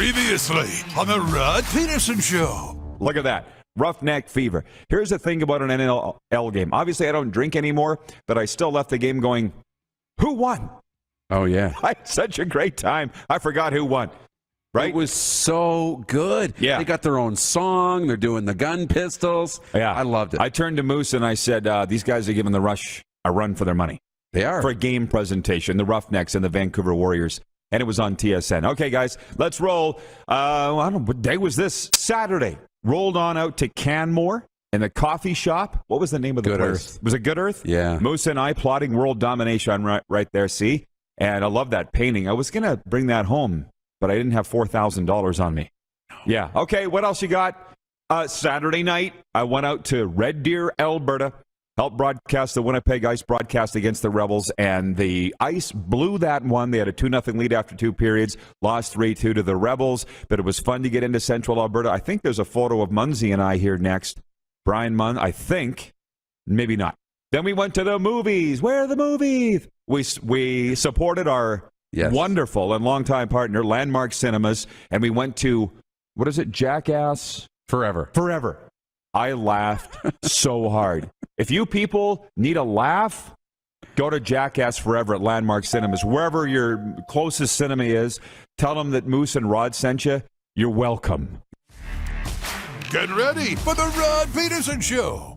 Previously on the Rod Pedersen Show. Look at that. Roughneck fever. Here's the thing about an NLL game. Obviously, I don't drink anymore, but I still left the game going, who won? Oh, yeah. I had such a great time. I forgot who won. Right? It was so good. Yeah. They got their own song. They're doing the gun pistols. Yeah. I loved it. I turned to Moose and I said, these guys are giving the Rush a run for their money. They are. For a game presentation, the Roughnecks and the Vancouver Warriors. And it was on TSN. Okay, guys, let's roll. I don't know, what day was this? Saturday. Rolled on out to Canmore in the coffee shop. What was the name of the Good place? Earth. Was it Good Earth? Yeah. Moose and I plotting world domination right there, see? And I love that painting. I was going to bring that home, but I didn't have $4,000 on me. Yeah. Okay, what else you got? Saturday night, I went out to Red Deer, Alberta. Helped broadcast the Winnipeg Ice broadcast against the Rebels, and the Ice blew that one. They had a 2-0 lead after 2 periods, lost 3-2 to the Rebels, but it was fun to get into Central Alberta. I think there's a photo of Munsey and I here next. Brian Munn, I think. Maybe not. Then we went to the movies. Where are the movies? We supported our wonderful and longtime partner, Landmark Cinemas, and we went to, what is it, Jackass? Forever. I laughed so hard. If you people need a laugh, go to Jackass Forever at Landmark Cinemas. Wherever your closest cinema is, tell them that Moose and Rod sent you. You're welcome. Get ready for the Rod Pedersen Show.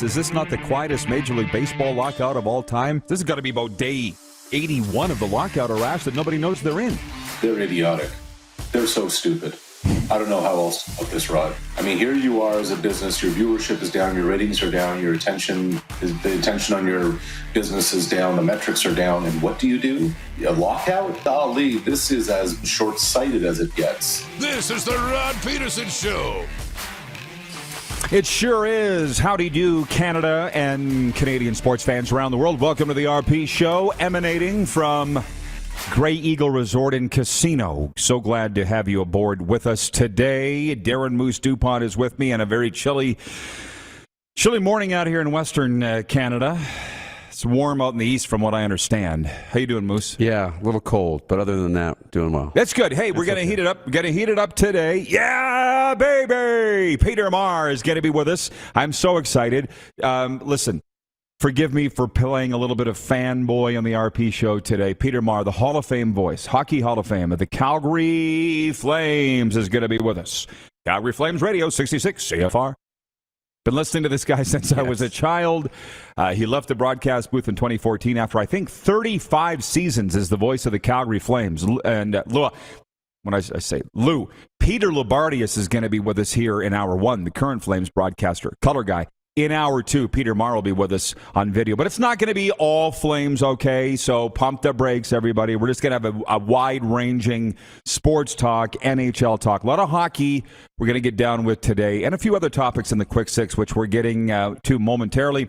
Is this not the quietest Major League Baseball lockout of all time? This has got to be about day 81 of the lockout, or Ash, that nobody knows they're in. They're idiotic. They're so stupid. I don't know how else to put this, Rod. I mean, here you are as a business, your viewership is down, your ratings are down, the attention on your business is down, the metrics are down, and what do? A lockout? Golly, this is as short-sighted as it gets. This is the Rod Pedersen Show. It sure is. Howdy do, Canada and Canadian sports fans around the world. Welcome to the RP Show, emanating from Grey Eagle Resort and Casino. So glad to have you aboard with us today. Darren Moose DuPont is with me on a very chilly morning out here in Western Canada. It's warm out in the east from what I understand. How you doing, Moose? Yeah, a little cold, but other than that, doing well. That's good. Hey, we're going to heat it up. We're going to heat it up today. Yeah, baby! Peter Maher is going to be with us. I'm so excited. Listen, forgive me for playing a little bit of fanboy on the RP show today. Peter Maher, the Hall of Fame voice, Hockey Hall of Fame of the Calgary Flames, is going to be with us. Calgary Flames Radio, 66 CFR. Been listening to this guy since I was a child. He left the broadcast booth in 2014 after, I think, 35 seasons as the voice of the Calgary Flames. And when I say Lou, Peter Loubardias is going to be with us here in Hour 1, the current Flames broadcaster, color guy. In Hour 2, Peter Maher will be with us on video. But it's not going to be all Flames, okay? So pump the brakes, everybody. We're just going to have a wide-ranging sports talk, NHL talk. A lot of hockey we're going to get down with today, and a few other topics in the Quick Six, which we're getting to momentarily.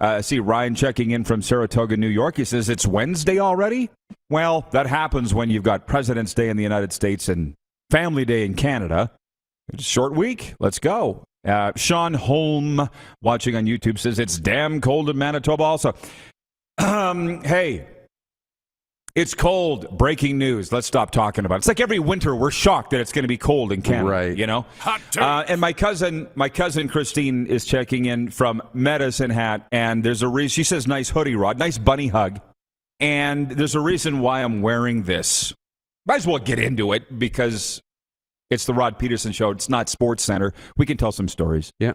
I see Ryan checking in from Saratoga, New York. He says, it's Wednesday already? Well, that happens when you've got President's Day in the United States and Family Day in Canada. It's a short week. Let's go. Sean Holm, watching on YouTube, says it's damn cold in Manitoba also. Hey, it's cold. Breaking news. Let's stop talking about it. It's like every winter we're shocked that it's going to be cold in Canada. Right. You know? Hot take. And my cousin Christine is checking in from Medicine Hat, and there's a reason. She says, nice hoodie, Rod. Nice bunny hug. And there's a reason why I'm wearing this. Might as well get into it because it's the Rod Pedersen Show. It's not Sports Center. We can tell some stories. Yeah.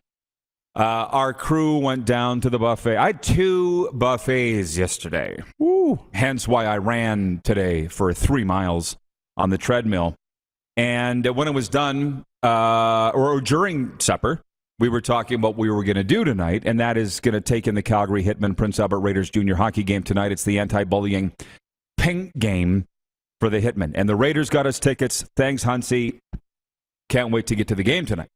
Our crew went down to the buffet. I had 2 buffets yesterday. Woo. Hence why I ran today for 3 miles on the treadmill. And when it was done, or during supper, we were talking about what we were going to do tonight, and that is going to take in the Calgary Hitmen Prince Albert Raiders junior hockey game tonight. It's the anti-bullying pink game for the Hitmen. And the Raiders got us tickets. Thanks, Huntsy. Can't wait to get to the game tonight.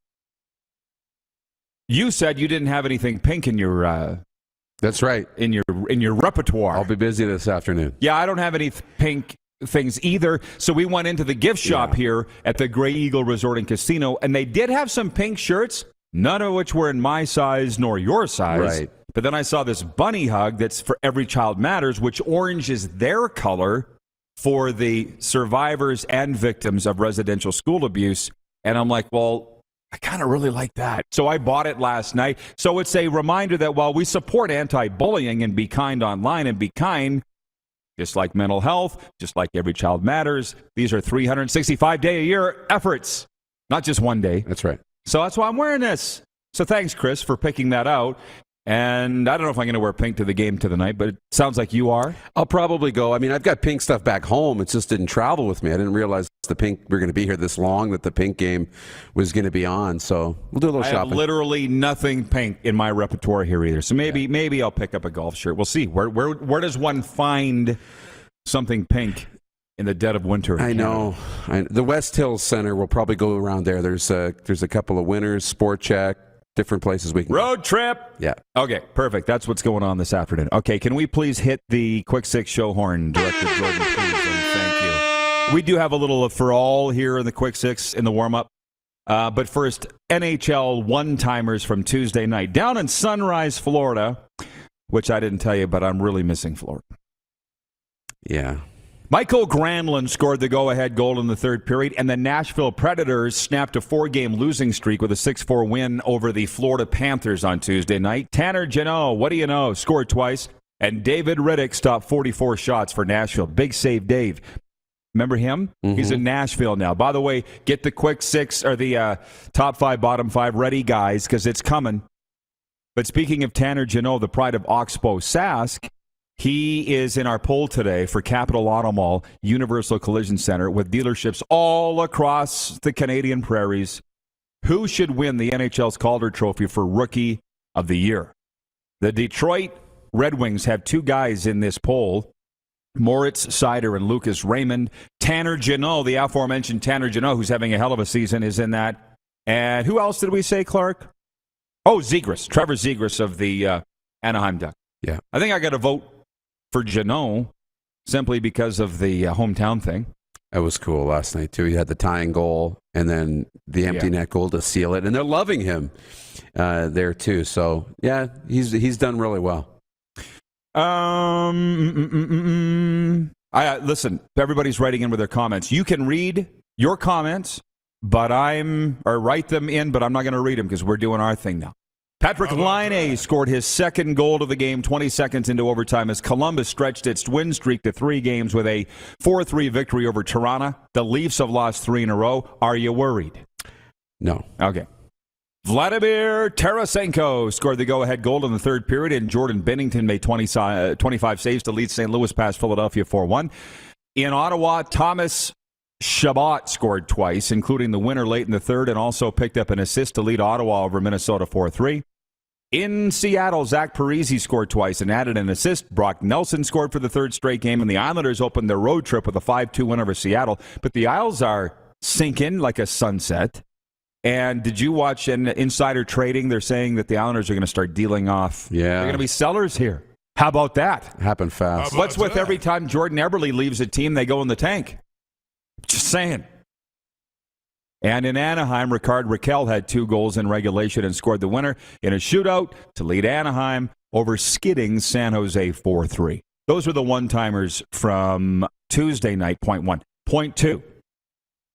You said you didn't have anything pink in your That's right. in your repertoire. I'll be busy this afternoon. Yeah, I don't have any pink things either. So we went into the gift shop here at the Grey Eagle Resort and Casino, and they did have some pink shirts, none of which were in my size nor your size. Right. But then I saw this bunny hug that's for Every Child Matters, which orange is their color for the survivors and victims of residential school abuse. And I'm like, well, I kind of really like that. So I bought it last night. So it's a reminder that while we support anti-bullying and be kind online and be kind, just like mental health, just like Every Child Matters, these are 365-day-a-year efforts, not just one day. That's right. So that's why I'm wearing this. So thanks, Chris, for picking that out. And I don't know if I'm going to wear pink to the game tonight, but it sounds like you are. I'll probably go. I mean, I've got pink stuff back home. It just didn't travel with me. I didn't realize we're going to be here this long, that the pink game was going to be on. So we'll do a little I shopping. have literally nothing pink in my repertoire here either. So maybe I'll pick up a golf shirt. We'll see. Where does one find something pink in the dead of winter? I know. The West Hills Center will probably go around there. There's a couple of winners, Sport Check, different places we can Road trip. Yeah. Okay, perfect. That's what's going on this afternoon. Okay, can we please hit the Quick Six show horn, Director Jordan, please? And thank you. We do have a little for all here in the Quick Six in the warm-up. But first, NHL one-timers from Tuesday night. Down in Sunrise, Florida, which I didn't tell you, but I'm really missing Florida. Yeah. Michael Granlund scored the go-ahead goal in the third period, and the Nashville Predators snapped a 4-game losing streak with a 6-4 win over the Florida Panthers on Tuesday night. Tanner Jeannot, what do you know, scored twice, and David Riddick stopped 44 shots for Nashville. Big save, Dave. Remember him? Mm-hmm. He's in Nashville now. By the way, get the Quick Six or the top 5, bottom 5 ready, guys, because it's coming. But speaking of Tanner Jeannot, the pride of Oxbow Sask, he is in our poll today for Capital Auto Mall, Universal Collision Center, with dealerships all across the Canadian prairies. Who should win the NHL's Calder Trophy for Rookie of the Year? The Detroit Red Wings have 2 guys in this poll, Moritz Seider and Lucas Raymond. Tanner Jeannot, the aforementioned Tanner Jeannot, who's having a hell of a season, is in that. And who else did we say, Clark? Oh, Zegras, Trevor Zegras of the Anaheim Ducks. Yeah. I think I got to vote for Jeannot simply because of the hometown thing. That was cool last night, too. He had the tying goal and then the empty net goal to seal it. And they're loving him there, too. So, yeah, he's done really well. Listen, everybody's writing in with their comments. You can read your comments, or write them in, but I'm not going to read them because we're doing our thing now. Patrick Laine scored his second goal of the game 20 seconds into overtime as Columbus stretched its win streak to 3 games with a 4-3 victory over Toronto. The Leafs have lost 3 in a row. Are you worried? No. Okay. Vladimir Tarasenko scored the go-ahead goal in the third period, and Jordan Binnington made 25 saves to lead St. Louis past Philadelphia 4-1. In Ottawa, Thomas Chabot scored twice, including the winner late in the third, and also picked up an assist to lead Ottawa over Minnesota 4-3. In Seattle, Zach Parise scored twice and added an assist. Brock Nelson scored for the third straight game, and the Islanders opened their road trip with a 5-2 win over Seattle. But the Isles are sinking like a sunset. And did you watch an insider trading? They're saying that the Islanders are going to start dealing off. Yeah. They're going to be sellers here. How about that? Happened fast. What's with every time Jordan Eberle leaves a team, they go in the tank? Just saying. And in Anaheim, Ricard Raquel had 2 goals in regulation and scored the winner in a shootout to lead Anaheim over skidding San Jose 4-3. Those were the one-timers from Tuesday night, point 1. Point 2,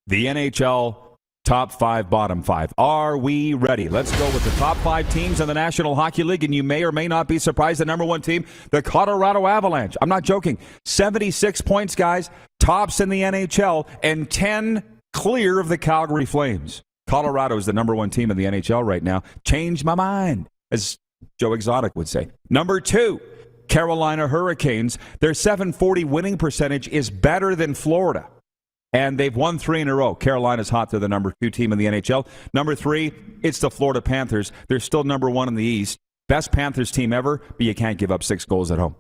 the NHL top 5, bottom 5. Are we ready? Let's go with the top 5 teams in the National Hockey League, and you may or may not be surprised. The number 1 team, the Colorado Avalanche. I'm not joking. 76 points, guys. Tops in the NHL, and 10 clear of the Calgary Flames. Colorado is the number 1 team in the NHL right now. Changed my mind, as Joe Exotic would say. Number 2, Carolina Hurricanes. Their .740 winning percentage is better than Florida. And they've won 3 in a row. Carolina's hot. They're the number 2 team in the NHL. Number 3, it's the Florida Panthers. They're still number 1 in the East. Best Panthers team ever, but you can't give up 6 goals at home.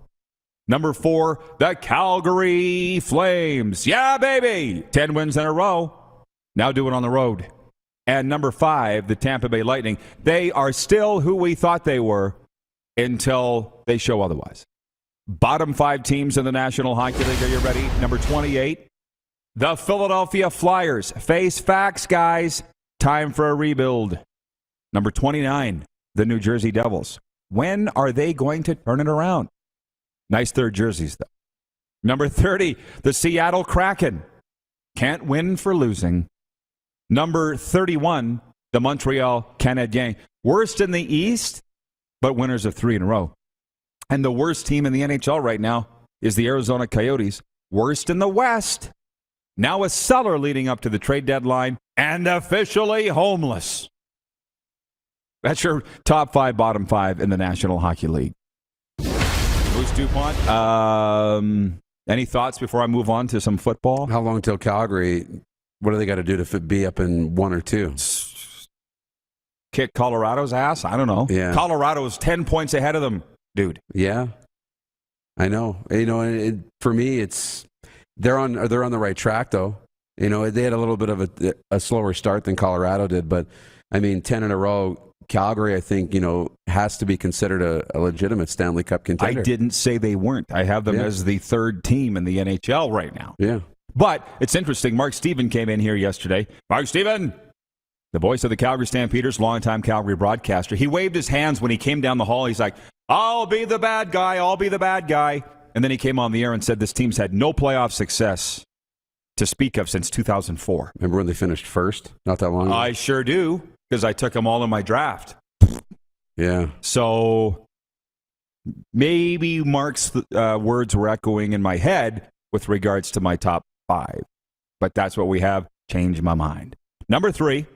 Number 4, the Calgary Flames. Yeah, baby. 10 wins in a row. Now do it on the road. And number 5, the Tampa Bay Lightning. They are still who we thought they were until they show otherwise. Bottom 5 teams in the National Hockey League. Are you ready? Number 28, the Philadelphia Flyers. Face facts, guys. Time for a rebuild. Number 29, the New Jersey Devils. When are they going to turn it around? Nice third jerseys, though. Number 30, the Seattle Kraken. Can't win for losing. Number 31, the Montreal Canadiens. Worst in the East, but winners of 3 in a row. And the worst team in the NHL right now is the Arizona Coyotes. Worst in the West. Now a seller leading up to the trade deadline and officially homeless. That's your top 5, bottom 5 in the National Hockey League. Bruce DuPont, any thoughts before I move on to some football? How long till Calgary? What do they got to do to be up in 1 or 2? Kick Colorado's ass? I don't know. Yeah. Colorado's 10 points ahead of them, dude. Yeah, I know. For me, they're on the right track though. They had a little bit of a slower start than Colorado did, but 10 in a row. Calgary, I think, has to be considered a legitimate Stanley Cup contender. I didn't say they weren't. I have them as the 3rd team in the NHL right now. Yeah. But it's interesting. Mark Steven came in here yesterday. Mark Steven, the voice of the Calgary Stampeders, longtime Calgary broadcaster. He waved his hands when he came down the hall. He's like, I'll be the bad guy. I'll be the bad guy. And then he came on the air and said this team's had no playoff success to speak of since 2004. Remember when they finished first? Not that long ago? I sure do, because I took them all in my draft. Yeah. So maybe Mark's words were echoing in my head with regards to my top 5. But that's what we have. Changed my mind. Number 3,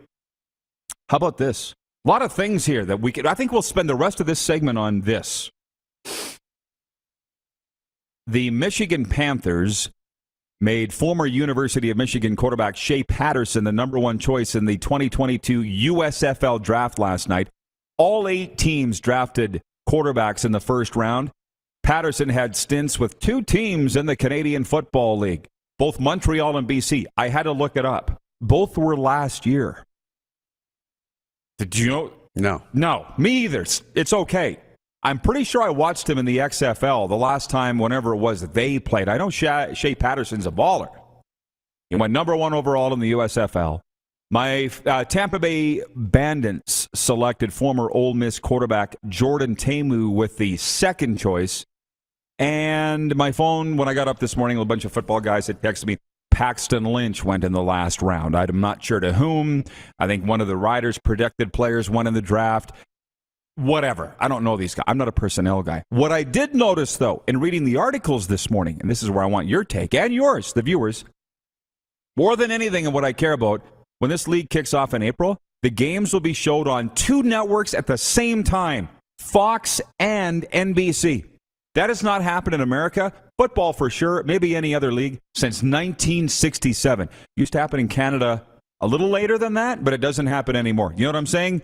how about this? A lot of things here that we could. I think we'll spend the rest of this segment on this. The Michigan Panthers made former University of Michigan quarterback Shea Patterson the number 1 choice in the 2022 USFL draft last night. All 8 teams drafted quarterbacks in the first round. Patterson had stints with 2 teams in the Canadian Football League, both Montreal and BC. I had to look it up. Both were last year. Did you know? No. No, me either. It's okay. I'm pretty sure I watched him in the XFL the last time, whenever it was they played. I know Shea Patterson's a baller. He went number 1 overall in the USFL. My Tampa Bay Bandits selected former Ole Miss quarterback Jordan Tamu with the 2nd choice. And my phone, when I got up this morning, a bunch of football guys had texted me, Paxton Lynch went in the last round. I'm not sure to whom. I think one of the Riders' predicted players went in the draft. Whatever. I don't know these guys. I'm not a personnel guy. What I did notice, though, in reading the articles this morning, and this is where I want your take and yours, the viewers, more than anything and what I care about, when this league kicks off in April, the games will be showed on 2 networks at the same time, Fox and NBC. That has not happened in America. Football for sure, maybe any other league, since 1967. Used to happen in Canada a little later than that, but it doesn't happen anymore. You know what I'm saying?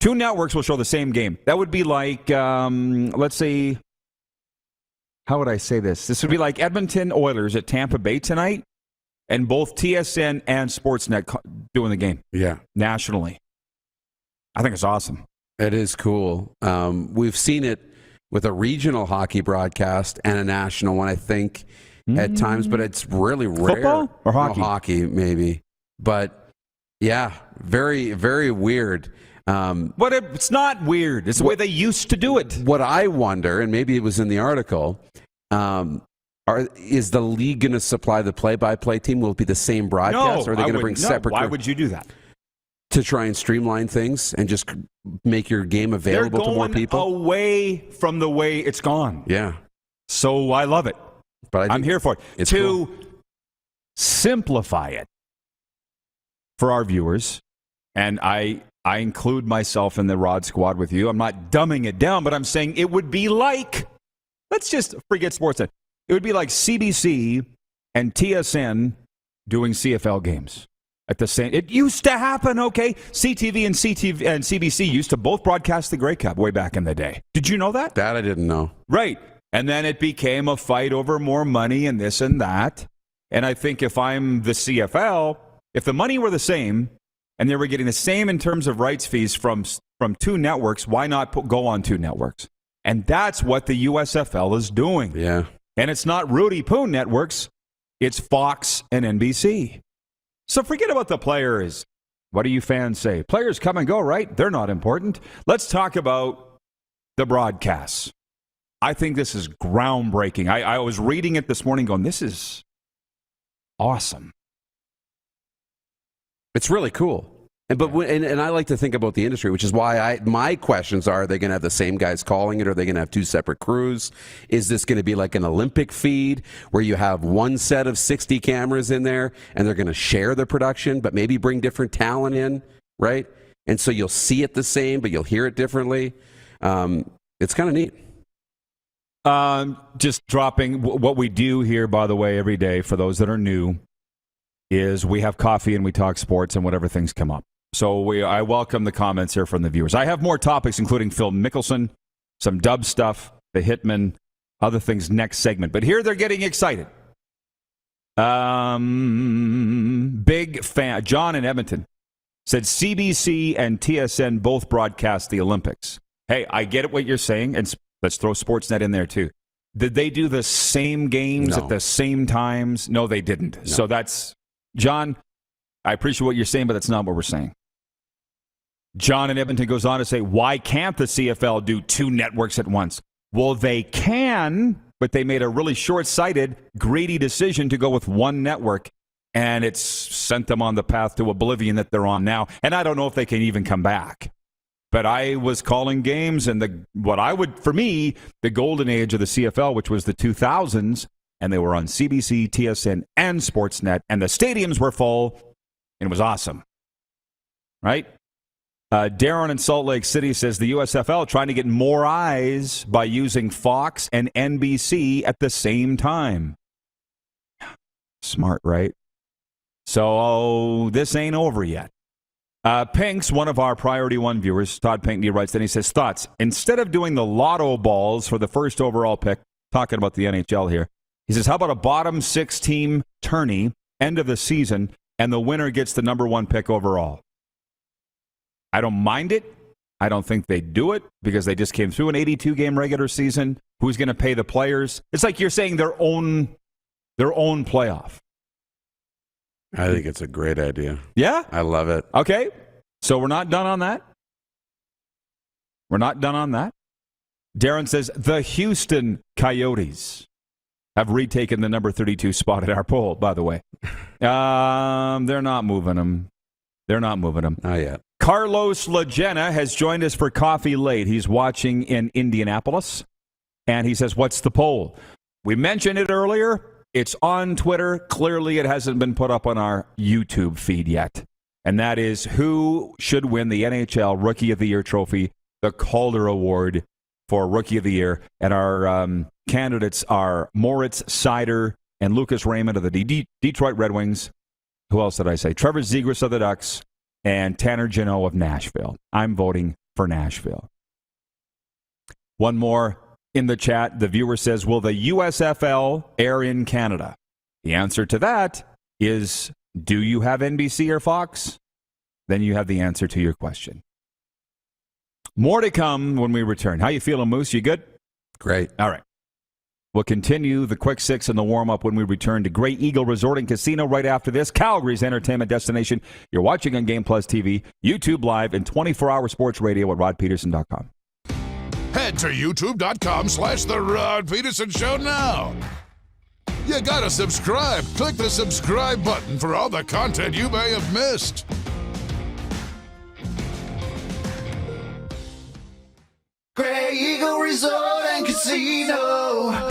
2 networks will show the same game. That would be like, let's see, how would I say this? This would be like Edmonton Oilers at Tampa Bay tonight, and both TSN and Sportsnet doing the game. Yeah. Nationally. I think it's awesome. It is cool. We've seen it with a regional hockey broadcast and a national one, I think, at times, but it's really rare. Football or hockey? No, hockey, maybe. But, yeah, very, very weird. But it's not weird. It's the way they used to do it. What I wonder, and maybe it was in the article, is the league going to supply the play-by-play team? Will it be the same broadcast? Or are they going to bring separate? Why would you do that? To try and streamline things and just make your game available to more people? They're going away from the way it's gone. Yeah. So I love it. But I'm here for it. It's to cool. Simplify it for our viewers, and I include myself in the Rod Squad with you. I'm not dumbing it down, but I'm saying it would be like, let's just forget Sportsnet. It would be like CBC and TSN doing CFL games at the same. It used to happen, okay? CTV and CBC used to both broadcast the Grey Cup way back in the day. Did you know that? That I didn't know. Right. And then it became a fight over more money and this and that. And I think if I'm the CFL, if the money were the same, and they were getting the same in terms of rights fees from two networks, why not go on two networks? And that's what the USFL is doing. Yeah. And it's not Rudy Poon networks, it's Fox and NBC. So forget about the players. What do you fans say? Players come and go, right? They're not important. Let's talk about the broadcasts. I think this is groundbreaking. I was reading it this morning going, this is awesome. It's really cool. And I like to think about the industry, which is why my questions are they going to have the same guys calling it? Or are they going to have two separate crews? Is this going to be like an Olympic feed where you have one set of 60 cameras in there and they're going to share the production, but maybe bring different talent in, right? And so you'll see it the same, but you'll hear it differently. It's kind of neat. Just dropping what we do here, by the way, every day for those that are new is we have coffee and we talk sports and whatever things come up. So I welcome the comments here from the viewers. I have more topics, including Phil Mickelson, some dub stuff, the Hitman, other things next segment. But here they're getting excited. Big fan. John in Edmonton said CBC and TSN both broadcast the Olympics. Hey, I get what you're saying, and let's throw Sportsnet in there too. Did they do the same games at the same times? No, they didn't. No. So that's, John, I appreciate what you're saying, but that's not what we're saying. John in Edmonton goes on to say, why can't the CFL do two networks at once? Well, they can, but they made a really short-sighted, greedy decision to go with one network, and it's sent them on the path to oblivion that they're on now. And I don't know if they can even come back. But I was calling games, and for me, the golden age of the CFL, which was the 2000s, and they were on CBC, TSN, and Sportsnet, and the stadiums were full, and it was awesome. Right? Darren in Salt Lake City says the USFL trying to get more eyes by using Fox and NBC at the same time. Smart, right? So this ain't over yet. Pink's one of our Priority One viewers, Todd Pinkney, writes, then he says, thoughts, instead of doing the lotto balls for the first overall pick, talking about the NHL here, he says, how about a bottom 6-team tourney, end of the season, and the winner gets the number 1 pick overall? I don't mind it. I don't think they do it because they just came through an 82-game regular season. Who's going to pay the players? It's like you're saying their own playoff. I think it's a great idea. Yeah? I love it. Okay. So we're not done on that? We're not done on that? Darren says, the Houston Coyotes have retaken the number 32 spot at our poll, by the way. They're not moving them. They're not moving them. Not yet. Carlos Lagena has joined us for coffee late. He's watching in Indianapolis, and he says, what's the poll? We mentioned it earlier. It's on Twitter. Clearly, it hasn't been put up on our YouTube feed yet. And that is who should win the NHL Rookie of the Year trophy, the Calder Award for Rookie of the Year. And our candidates are Moritz Seider and Lucas Raymond of the Detroit Red Wings. Who else did I say? Trevor Zegras of the Ducks and Tanner Jeannot of Nashville. I'm voting for Nashville. One more. In the chat, the viewer says, will the USFL air in Canada? The answer to that is, do you have NBC or Fox? Then you have the answer to your question. More to come when we return. How you feeling, Moose? You good? Great. All right. We'll continue the quick six and the warm-up when we return to Grey Eagle Resort and Casino right after this. Calgary's entertainment destination. You're watching on Game Plus TV, YouTube Live, and 24-hour sports radio at rodpedersen.com. Head to youtube.com/The Rod Pedersen Show now. You gotta subscribe. Click the subscribe button for all the content you may have missed. Grey Eagle Resort and Casino.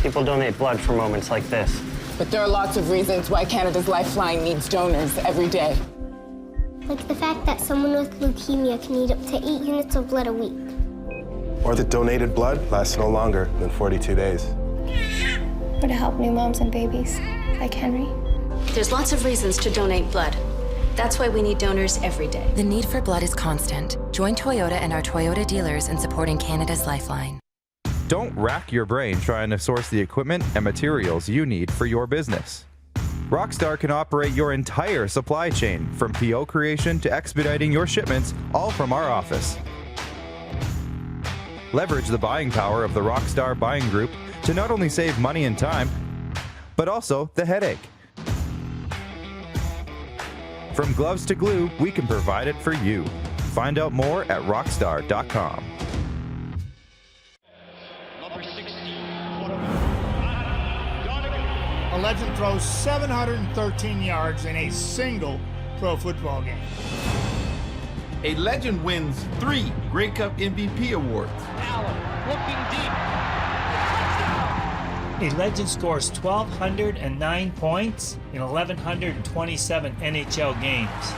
People donate blood for moments like this. But there are lots of reasons why Canada's Lifeline needs donors every day. Like the fact that someone with leukemia can need up to 8 units of blood a week. Or that donated blood lasts no longer than 42 days. Or to help new moms and babies, like Henry. There's lots of reasons to donate blood. That's why we need donors every day. The need for blood is constant. Join Toyota and our Toyota dealers in supporting Canada's Lifeline. Don't rack your brain trying to source the equipment and materials you need for your business. Rockstar can operate your entire supply chain, from PO creation to expediting your shipments, all from our office. Leverage the buying power of the Rockstar Buying Group to not only save money and time, but also the headache. From gloves to glue, we can provide it for you. Find out more at rockstar.com. A legend throws 713 yards in a single pro football game. A legend wins 3 Grey Cup MVP awards. Allen looking deep. A legend scores 1,209 points in 1,127 NHL games.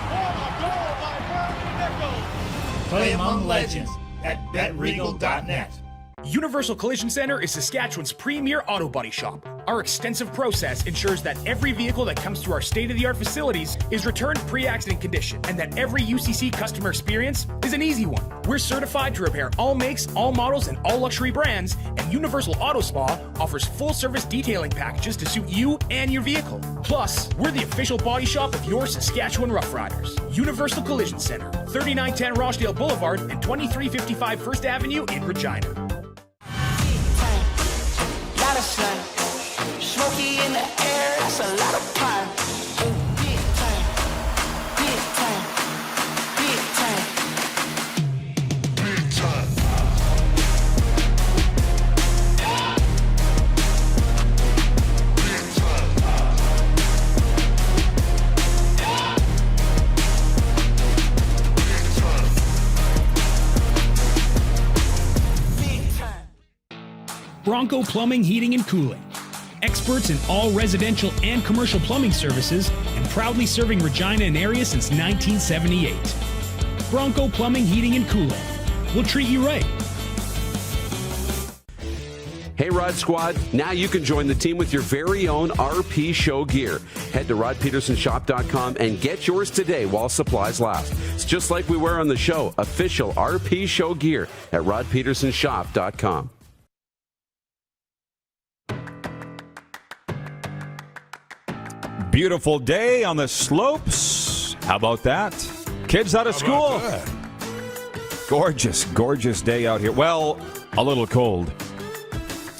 Play among legends at betregal.net. Universal Collision Center is Saskatchewan's premier auto body shop. Our extensive process ensures that every vehicle that comes through our state-of-the-art facilities is returned pre-accident condition, and that every UCC customer experience is an easy one. We're certified to repair all makes, all models, and all luxury brands, and Universal Auto Spa offers full-service detailing packages to suit you and your vehicle. Plus, we're the official body shop of your Saskatchewan Rough Riders. Universal Collision Center, 3910 Rochdale Boulevard and 2355 First Avenue in Regina. Smoky in the air, that's a lot of pine. Big time, big time, big time, big time. Bronco Plumbing, Heating, and Cooling. Experts in all residential and commercial plumbing services, and proudly serving Regina and area since 1978. Bronco Plumbing, Heating, and Cooling. We'll treat you right. Hey, Rod Squad, now you can join the team with your very own RP Show gear. Head to rodpedersenshop.com and get yours today while supplies last. It's just like we wear on the show, official RP Show gear at rodpedersenshop.com. Beautiful day on the slopes. How about that? Kids out of school. Gorgeous, gorgeous day out here. Well, a little cold.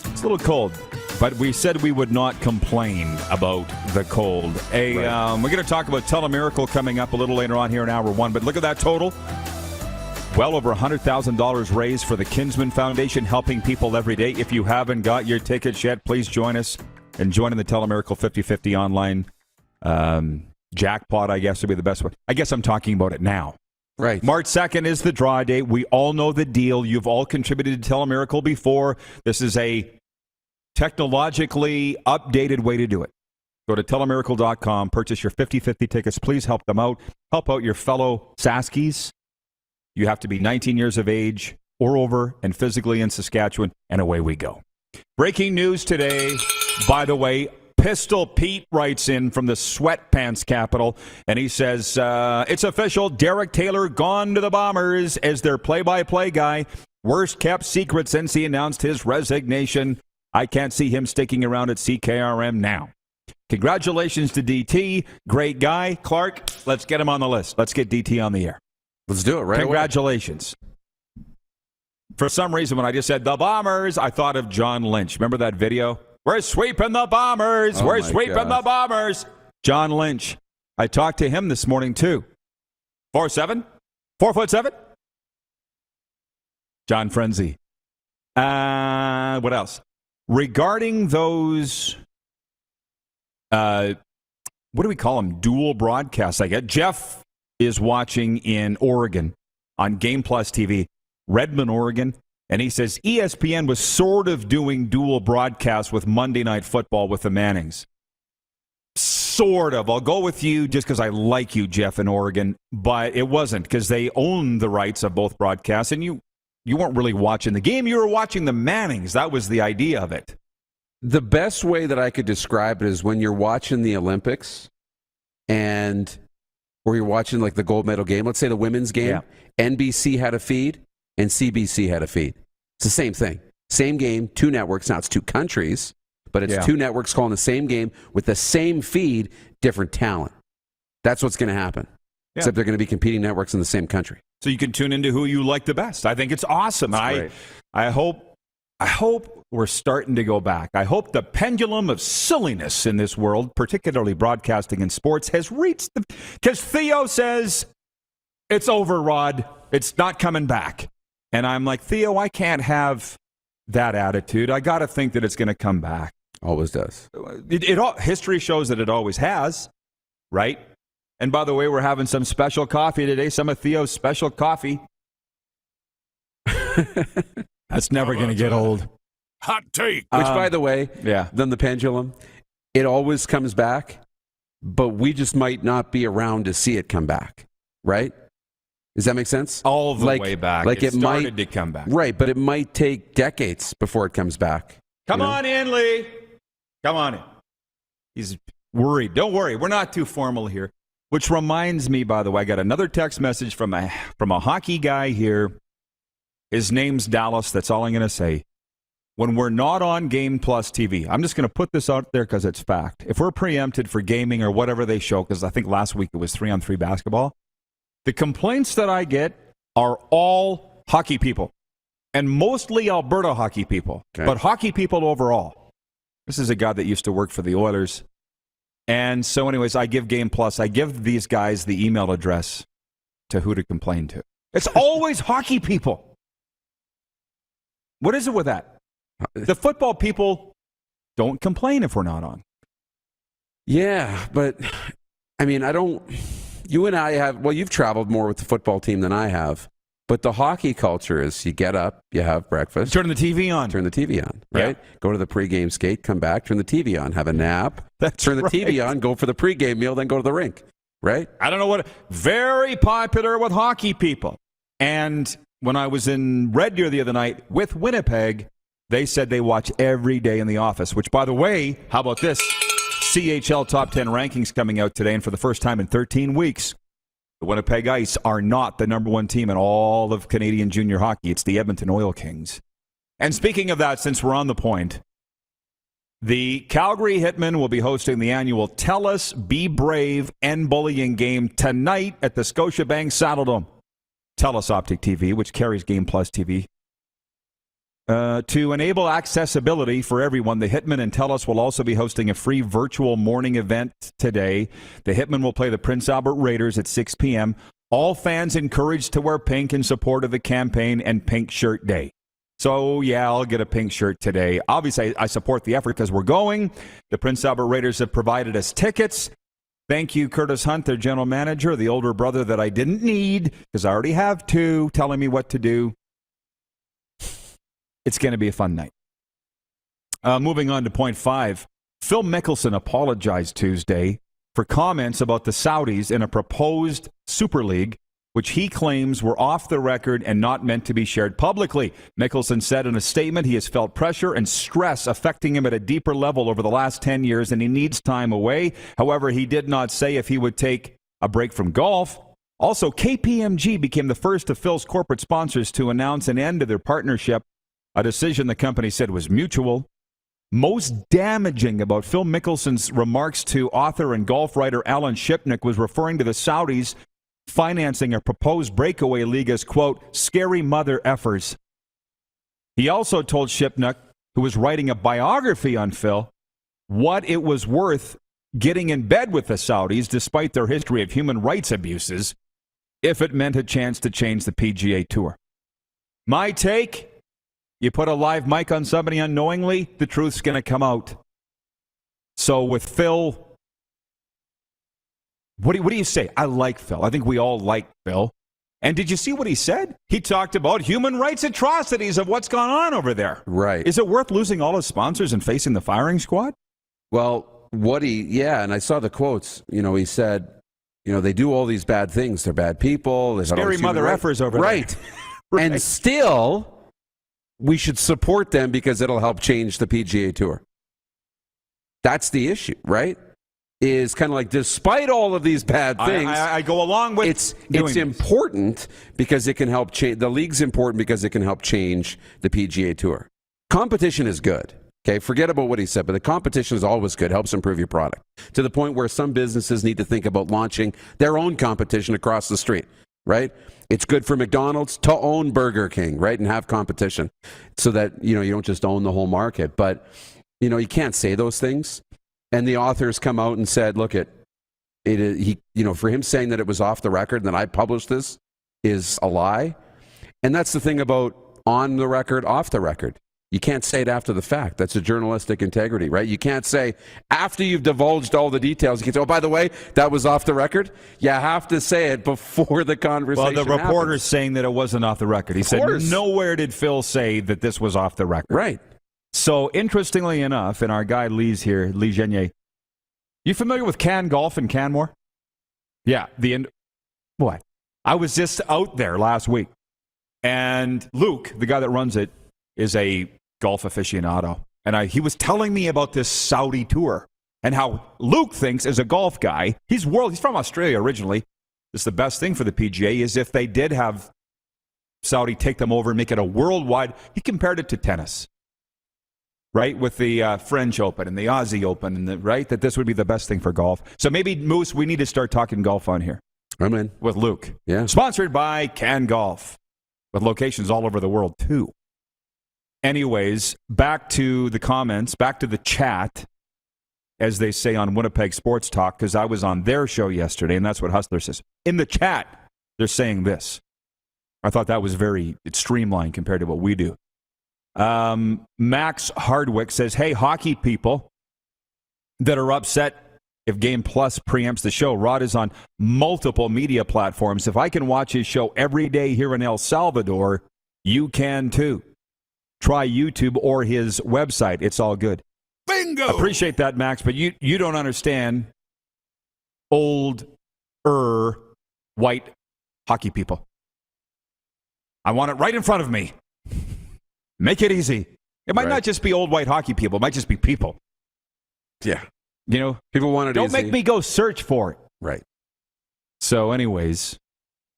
It's a little cold, but we said we would not complain about the cold. We're going to talk about Telemiracle coming up a little later on here in hour 1, but look at that total. Well over $100,000 raised for the Kinsman Foundation, helping people every day. If you haven't got your tickets yet, please join us and join in the Telemiracle 50/50 online jackpot, I guess would be the best way. I guess I'm talking about it now. Right. March 2nd is the draw date. We all know the deal. You've all contributed to Telemiracle before. This is a technologically updated way to do it. Go to telemiracle.com, purchase your 50/50 tickets. Please help them out. Help out your fellow Saskies. You have to be 19 years of age or over and physically in Saskatchewan, and away we go. Breaking news today, by the way. Pistol Pete writes in from the sweatpants capital, and he says, it's official, Derek Taylor gone to the Bombers as their play-by-play guy. Worst kept secret since he announced his resignation. I can't see him sticking around at CKRM now. Congratulations to DT. Great guy. Clark, let's get him on the list. Let's get DT on the air. Let's do it right Congratulations. Away. For some reason, when I just said the Bombers, I thought of John Lynch. Remember that video? We're sweeping the Bombers. We're sweeping the Bombers. John Lynch. I talked to him this morning, too. 4'7"? 4'7"? John Frenzy. What else? Regarding those, what do we call them? Dual broadcasts, I guess. Jeff is watching in Oregon on Game Plus TV, Redmond, Oregon. And he says ESPN was sort of doing dual broadcasts with Monday Night Football with the Mannings. Sort of. I'll go with you just because I like you, Jeff, in Oregon. But it wasn't, because they own the rights of both broadcasts, and you weren't really watching the game. You were watching the Mannings. That was the idea of it. The best way that I could describe it is when you're watching the Olympics or you're watching like the gold medal game, let's say the women's game, NBC had a feed and CBC had a feed. It's the same thing. Same game, two networks. Now it's two countries, but it's two networks calling the same game with the same feed, different talent. That's what's going to happen. Yeah. Except they're going to be competing networks in the same country. So you can tune into who you like the best. I think it's awesome. I hope we're starting to go back. I hope the pendulum of silliness in this world, particularly broadcasting and sports, has reached because Theo says, it's over, Rod. It's not coming back. And I'm like, Theo, I can't have that attitude. I got to think that it's going to come back. Always does. History shows that it always has, right? And by the way, we're having some special coffee today, some of Theo's special coffee. That's never going to get old. Hot take. Which, by the way, then the pendulum, it always comes back, but we just might not be around to see it come back, right? Does that make sense? All the way back. Like it started might to come back. Right, but it might take decades before it comes back. Come on in, Lee. Come on in. He's worried. Don't worry. We're not too formal here. Which reminds me, by the way, I got another text message from a hockey guy here. His name's Dallas. That's all I'm going to say. When we're not on Game Plus TV, I'm just going to put this out there because it's fact. If we're preempted for gaming or whatever they show, because I think last week it was 3-on-3 basketball, the complaints that I get are all hockey people, and mostly Alberta hockey people, but hockey people overall. This is a guy that used to work for the Oilers. And so anyways, I give Game Plus, I give these guys the email address to who to complain to. It's always hockey people. What is it with that? The football people don't complain if we're not on. Yeah, but I mean, you and I have, well, you've traveled more with the football team than I have, but the hockey culture is you get up, you have breakfast. Turn the TV on. Turn the TV on, right? Yeah. Go to the pregame skate, come back, turn the TV on, have a nap, turn the TV on, go for the pregame meal, then go to the rink, right? I don't know what, very popular with hockey people. And when I was in Red Deer the other night with Winnipeg, they said they watch every day in the office, which, by the way, how about this? CHL Top 10 rankings coming out today, and for the first time in 13 weeks, the Winnipeg Ice are not the number one team in all of Canadian junior hockey. It's the Edmonton Oil Kings. And speaking of that, since we're on the point, the Calgary Hitmen will be hosting the annual Tell Us, Be Brave, End Bullying game tonight at the Scotiabank Saddledome. TELUS Optic TV, which carries Game Plus TV. To enable accessibility for everyone, the Hitmen and TELUS will also be hosting a free virtual morning event today. The Hitmen will play the Prince Albert Raiders at 6 p.m. All fans encouraged to wear pink in support of the campaign and Pink Shirt Day. So, yeah, I'll get a pink shirt today. Obviously, I support the effort because we're going. The Prince Albert Raiders have provided us tickets. Thank you, Curtis Hunt, their general manager, the older brother that I didn't need because I already have two telling me what to do. It's going to be a fun night. Moving on to point 5. Phil Mickelson apologized Tuesday for comments about the Saudis in a proposed Super League, which he claims were off the record and not meant to be shared publicly. Mickelson said in a statement he has felt pressure and stress affecting him at a deeper level over the last 10 years and he needs time away. However, he did not say if he would take a break from golf. Also, KPMG became the first of Phil's corporate sponsors to announce an end to their partnership, a decision the company said was mutual. Most damaging about Phil Mickelson's remarks to author and golf writer Alan Shipnuck was referring to the Saudis financing a proposed breakaway league as, quote, scary mother effers. He also told Shipnuck, who was writing a biography on Phil, what it was worth getting in bed with the Saudis, despite their history of human rights abuses, if it meant a chance to change the PGA Tour. My take, you put a live mic on somebody unknowingly, the truth's going to come out. So with Phil, what do you say? I like Phil. I think we all like Phil. And did you see what he said? He talked about human rights atrocities of what's gone on over there. Right. Is it worth losing all his sponsors and facing the firing squad? Well, and I saw the quotes. He said, they do all these bad things. They're bad people. Scary mother effers over there. Right. And still, we should support them because it'll help change the PGA Tour. That's the issue, right? Is kind of like, despite all of these bad things, I go along with it's important because it can help change. The league's important because it can help change the PGA Tour. Competition is good. Okay, forget about what he said, but the competition is always good, helps improve your product. To the point where some businesses need to think about launching their own competition across the street, right? It's good for McDonald's to own Burger King, right, and have competition so that, you don't just own the whole market. But, you can't say those things. And the authors come out and said, look, for him saying that it was off the record and that I published this is a lie. And that's the thing about on the record, off the record. You can't say it after the fact. That's a journalistic integrity, right? You can't say after you've divulged all the details, you can say, oh, by the way, that was off the record. You have to say it before the conversation Well, the reporter's happens. saying that it wasn't off the record. He said, nowhere did Phil say that this was off the record. Right. So, interestingly enough, and our guy Lee's here, Lee Genier, you familiar with Can Golf in Canmore? Yeah. What? I was just out there last week. And Luke, the guy that runs it, is a golf aficionado. And he was telling me about this Saudi tour and how Luke thinks, as a golf guy, he's from Australia originally. The best thing for the PGA is if they did have Saudi take them over and make it a worldwide. He compared it to tennis, right? With the French Open and the Aussie Open, and right? That this would be the best thing for golf. So maybe, Moose, we need to start talking golf on here. I'm in. With Luke. Yeah. Sponsored by Can Golf, with locations all over the world, too. Anyways, back to the comments, back to the chat, as they say on Winnipeg Sports Talk, because I was on their show yesterday, and that's what Hustler says. In the chat, they're saying this. I thought that was it's streamlined compared to what we do. Max Hardwick says, hey, hockey people that are upset if Game Plus preempts the show. Rod is on multiple media platforms. If I can watch his show every day here in El Salvador, you can too. Try YouTube or his website. It's all good. Bingo! Appreciate that, Max, but you don't understand white hockey people. I want it right in front of me. Make it easy. It might not just be old white hockey people. It might just be people. Yeah. People want it don't easy. Make me go search for it. Right. So anyways,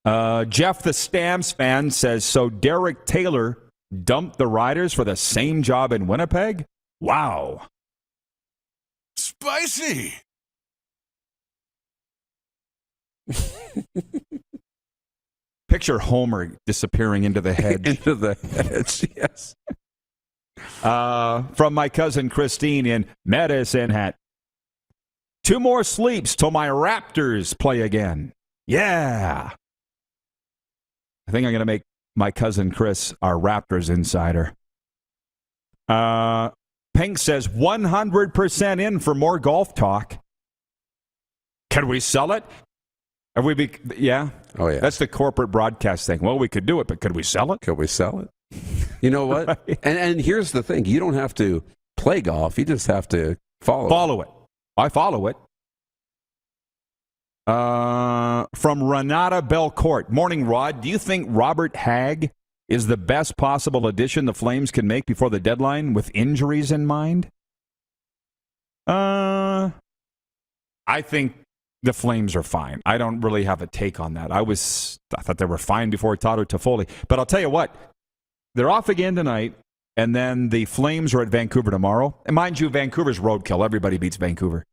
Jeff the Stamps fan says, so Derek Taylor dumped the Riders for the same job in Winnipeg? Wow. Spicy. Picture Homer disappearing into the hedge. Into the hedge, yes. From my cousin Christine in Medicine Hat. 2 more sleeps till my Raptors play again. Yeah. I think I'm going to make my cousin Chris our Raptors insider. Pink says 100% in for more golf talk. Can we sell it? Yeah. Oh, yeah. That's the corporate broadcast thing. Well, we could do it, but could we sell it? Could we sell it? You know what? Right. And here's the thing. You don't have to play golf. You just have to follow it. I follow it. From Renata Belcourt. Morning, Rod. Do you think Robert Hagg is the best possible addition the Flames can make before the deadline with injuries in mind? I think the Flames are fine. I don't really have a take on that. I thought they were fine before Tato Toffoli. But I'll tell you what, they're off again tonight, and then the Flames are at Vancouver tomorrow. And mind you, Vancouver's roadkill. Everybody beats Vancouver.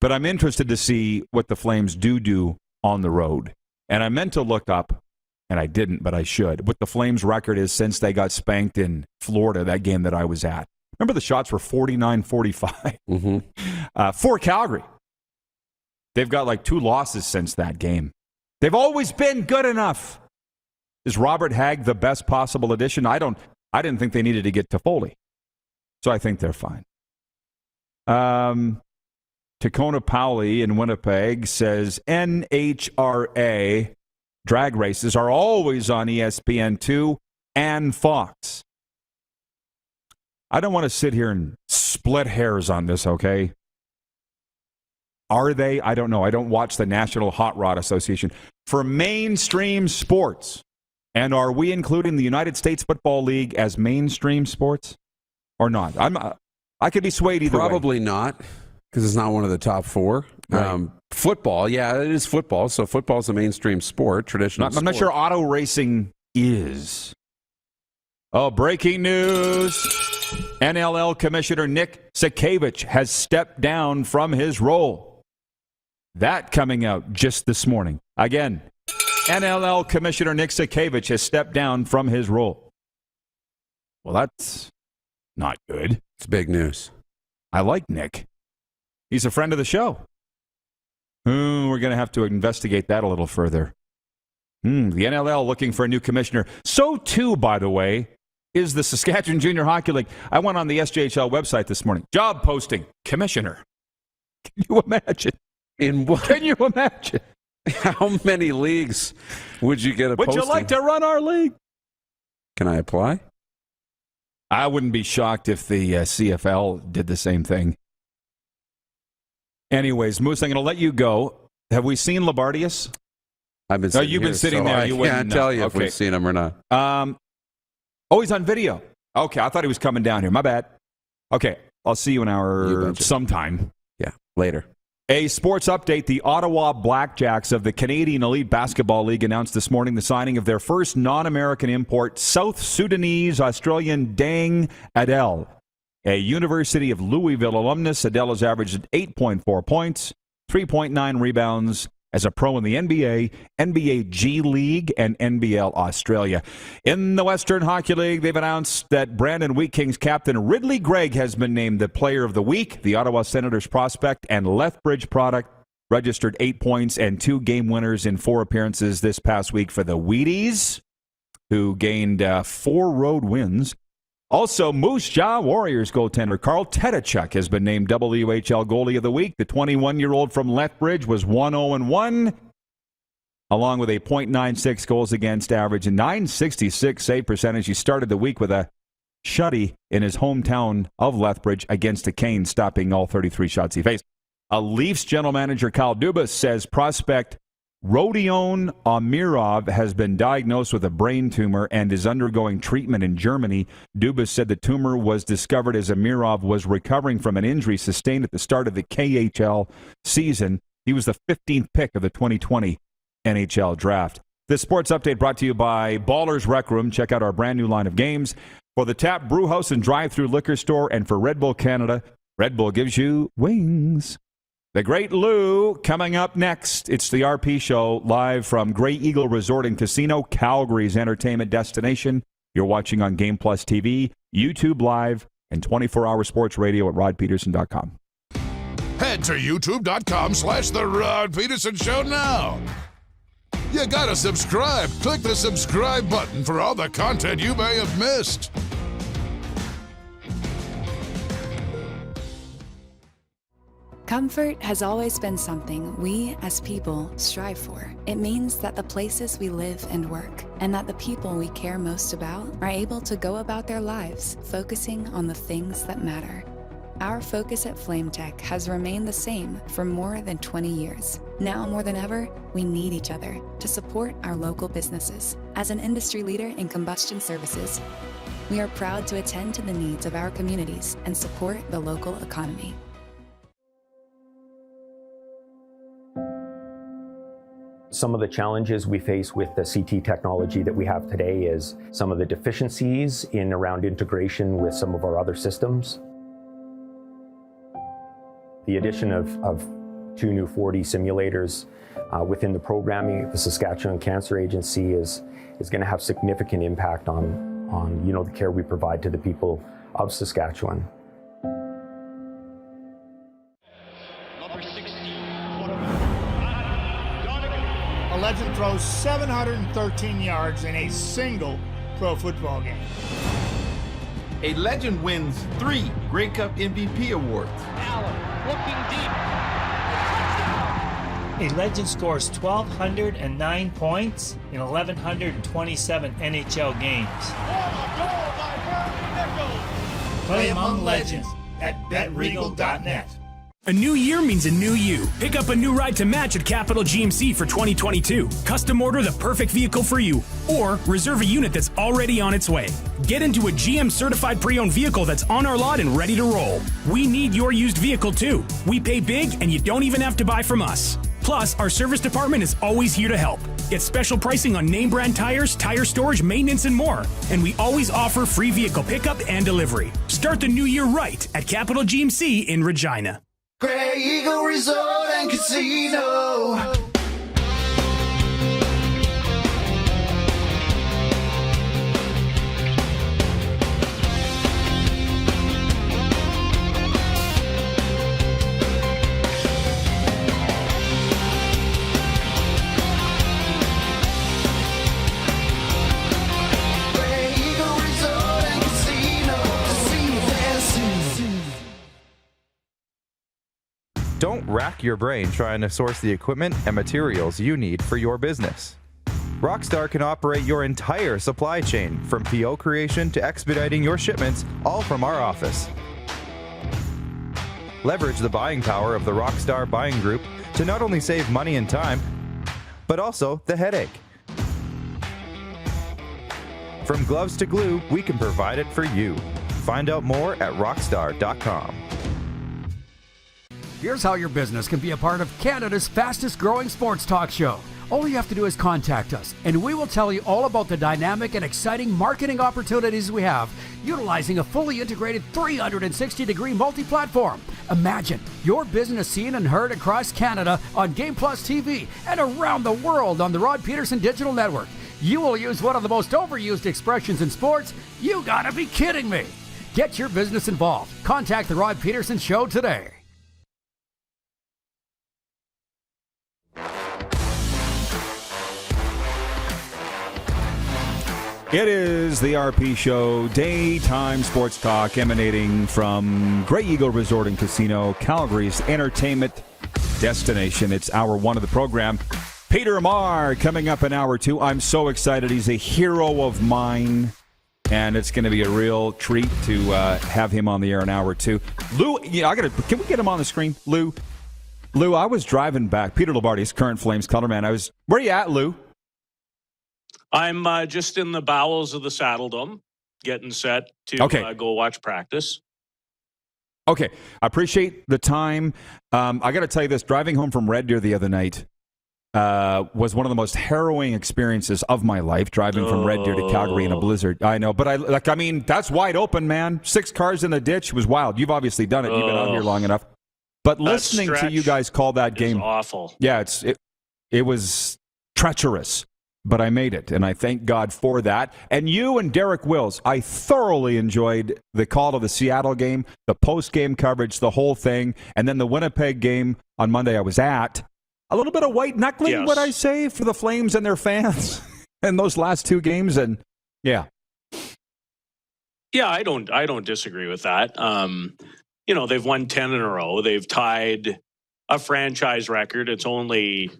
But I'm interested to see what the Flames do on the road. And I meant to look up, and I didn't, but I should, what the Flames' record is since they got spanked in Florida, that game that I was at. Remember the shots were 49-45 for Calgary. They've got like 2 losses since that game. They've always been good enough. Is Robert Hagg the best possible addition? I didn't think they needed to get Toffoli. So I think they're fine. Tacona Powley in Winnipeg says NHRA drag races are always on ESPN2 and Fox. I don't want to sit here and split hairs on this, okay? Are they? I don't know. I don't watch the National Hot Rod Association. For mainstream sports, and are we including the United States Football League as mainstream sports or not? I could be swayed either way. Probably not, because it's not one of the top four. Right. Football, yeah, it is football. So football is a mainstream sport, traditional I'm not sure auto racing is. Oh, breaking news. NLL Commissioner Nick Sakiewicz has stepped down from his role. That coming out just this morning. Again, NLL Commissioner Nick Sakiewicz has stepped down from his role. Well, that's not good. It's big news. I like Nick. He's a friend of the show. We're going to have to investigate that a little further. The NLL looking for a new commissioner. So, too, by the way, is the Saskatchewan Junior Hockey League. I went on the SJHL website this morning. Job posting, commissioner. Can you imagine? In what? Can you imagine? How many leagues would you get a posting? Would you like to run our league? Can I apply? I wouldn't be shocked if the CFL did the same thing. Anyways, Moose, I'm going to let you go. Have we seen Loubardias? I've been sitting you've been sitting there. I can't tell you if we've seen him or not. He's on video. Okay, I thought he was coming down here. My bad. Okay, I'll see you an hour sometime. Yeah, later. A sports update. The Ottawa Blackjacks of the Canadian Elite Basketball League announced this morning the signing of their first non-American import, South Sudanese Australian Dang Adel. A University of Louisville alumnus, Adel has averaged 8.4 points, 3.9 rebounds as a pro in the NBA, NBA G League, and NBL Australia. In the Western Hockey League, they've announced that Brandon Wheat Kings captain Ridley Gregg has been named the Player of the Week. The Ottawa Senators prospect and Lethbridge product registered 8 points and 2 game winners in 4 appearances this past week for the Wheaties, who gained 4 road wins. Also, Moose Jaw Warriors goaltender Carl Tedachuk has been named WHL Goalie of the Week. The 21-year-old from Lethbridge was 1-0-1, along with a .96 goals against average and .966 save percentage. He started the week with a shutty in his hometown of Lethbridge against the Canes, stopping all 33 shots he faced. A Leafs general manager Kyle Dubas says prospect Rodion Amirov has been diagnosed with a brain tumor and is undergoing treatment in Germany. Dubas said the tumor was discovered as Amirov was recovering from an injury sustained at the start of the KHL season. He was the 15th pick of the 2020 NHL draft. This sports update brought to you by Ballers Rec Room. Check out our brand new line of games. For the Tap Brewhouse and Drive-Thru Liquor Store, and for Red Bull Canada, Red Bull gives you wings. The Great Lou coming up next. It's the RP Show live from Grey Eagle Resort and Casino, Calgary's entertainment destination. You're watching on Game Plus TV, YouTube Live, and 24-hour sports radio at rodpedersen.com. Head to youtube.com/The Rod Pedersen Show now. You gotta subscribe. Click the subscribe button for all the content you may have missed. Comfort has always been something we, as people, strive for. It means that the places we live and work, and that the people we care most about, are able to go about their lives focusing on the things that matter. Our focus at FlameTech has remained the same for more than 20 years. Now more than ever, we need each other to support our local businesses. As an industry leader in combustion services, we are proud to attend to the needs of our communities and support the local economy. Some of the challenges we face with the CT technology that we have today is some of the deficiencies in around integration with some of our other systems. The addition of 2 new 4D simulators within the programming at the Saskatchewan Cancer Agency is going to have significant impact on the care we provide to the people of Saskatchewan. A legend throws 713 yards in a single pro football game. A legend wins 3 Grey Cup MVP awards. Allen looking deep. A legend scores 1,209 points in 1,127 NHL games. Play among legends at betregal.net. A new year means a new you. Pick up a new ride to match at Capital GMC for 2022. Custom order the perfect vehicle for you, or reserve a unit that's already on its way. Get into a GM certified pre-owned vehicle that's on our lot and ready to roll. We need your used vehicle too. We pay big and you don't even have to buy from us. Plus, our service department is always here to help. Get special pricing on name brand tires, tire storage, maintenance, and more. And we always offer free vehicle pickup and delivery. Start the new year right at Capital GMC in Regina. Grey Eagle Resort and Casino. Don't rack your brain trying to source the equipment and materials you need for your business. Rockstar can operate your entire supply chain, from PO creation to expediting your shipments, all from our office. Leverage the buying power of the Rockstar buying group to not only save money and time, but also the headache. From gloves to glue, we can provide it for you. Find out more at rockstar.com. Here's how your business can be a part of Canada's fastest growing sports talk show. All you have to do is contact us, and we will tell you all about the dynamic and exciting marketing opportunities we have, utilizing a fully integrated 360-degree multi-platform. Imagine your business seen and heard across Canada on Game Plus TV and around the world on the Rod Pedersen Digital Network. You will use one of the most overused expressions in sports. You gotta be kidding me. Get your business involved. Contact the Rod Pedersen Show today. It is the RP Show, daytime sports talk emanating from Grey Eagle Resort and Casino, Calgary's entertainment destination. It's hour one of the program. Peter Maher coming up in hour two. I'm so excited. He's a hero of mine, and it's going to be a real treat to have him on the air in hour two. Lou, can we get him on the screen? Lou, I was driving back. Peter Loubardias, current Flames colorman. Where are you at, Lou? I'm just in the bowels of the Saddle Dome, getting set to go watch practice. Okay, I appreciate the time. I got to tell you this, driving home from Red Deer the other night was one of the most harrowing experiences of my life, driving from Red Deer to Calgary in a blizzard. I know, but that's wide open, man. 6 cars in the ditch. It was wild. You've obviously done it. You've been out here long enough. But listening to you guys call that game awful. Yeah, it was treacherous. But I made it, and I thank God for that. And you and Derek Wills, I thoroughly enjoyed the call to the Seattle game, the post-game coverage, the whole thing, and then the Winnipeg game on Monday I was at. A little bit of white knuckling, would I say, for the Flames and their fans in those last 2 games, and yeah. Yeah, I don't disagree with that. They've won 10 in a row. They've tied a franchise record. It's only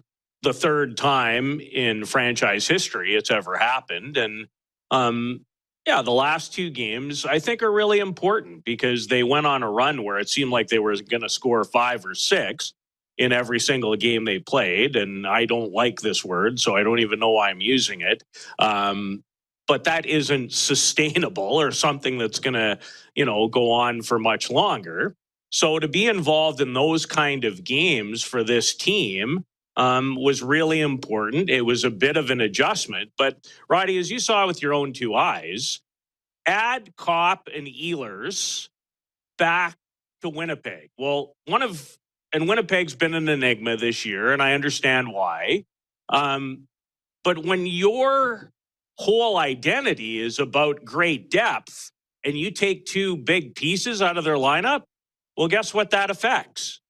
the 3rd time in franchise history it's ever happened. And the last 2 games I think are really important because they went on a run where it seemed like they were going to score 5 or 6 in every single game they played. And I don't like this word, so I don't even know why I'm using it. But that isn't sustainable or something that's going to, go on for much longer. So to be involved in those kind of games for this team was really important. It was a bit of an adjustment. But, Roddy, as you saw with your own 2 eyes, add Kopp and Ehlers back to Winnipeg. Well, Winnipeg's been an enigma this year, and I understand why. But when your whole identity is about great depth and you take 2 big pieces out of their lineup, well, guess what that affects?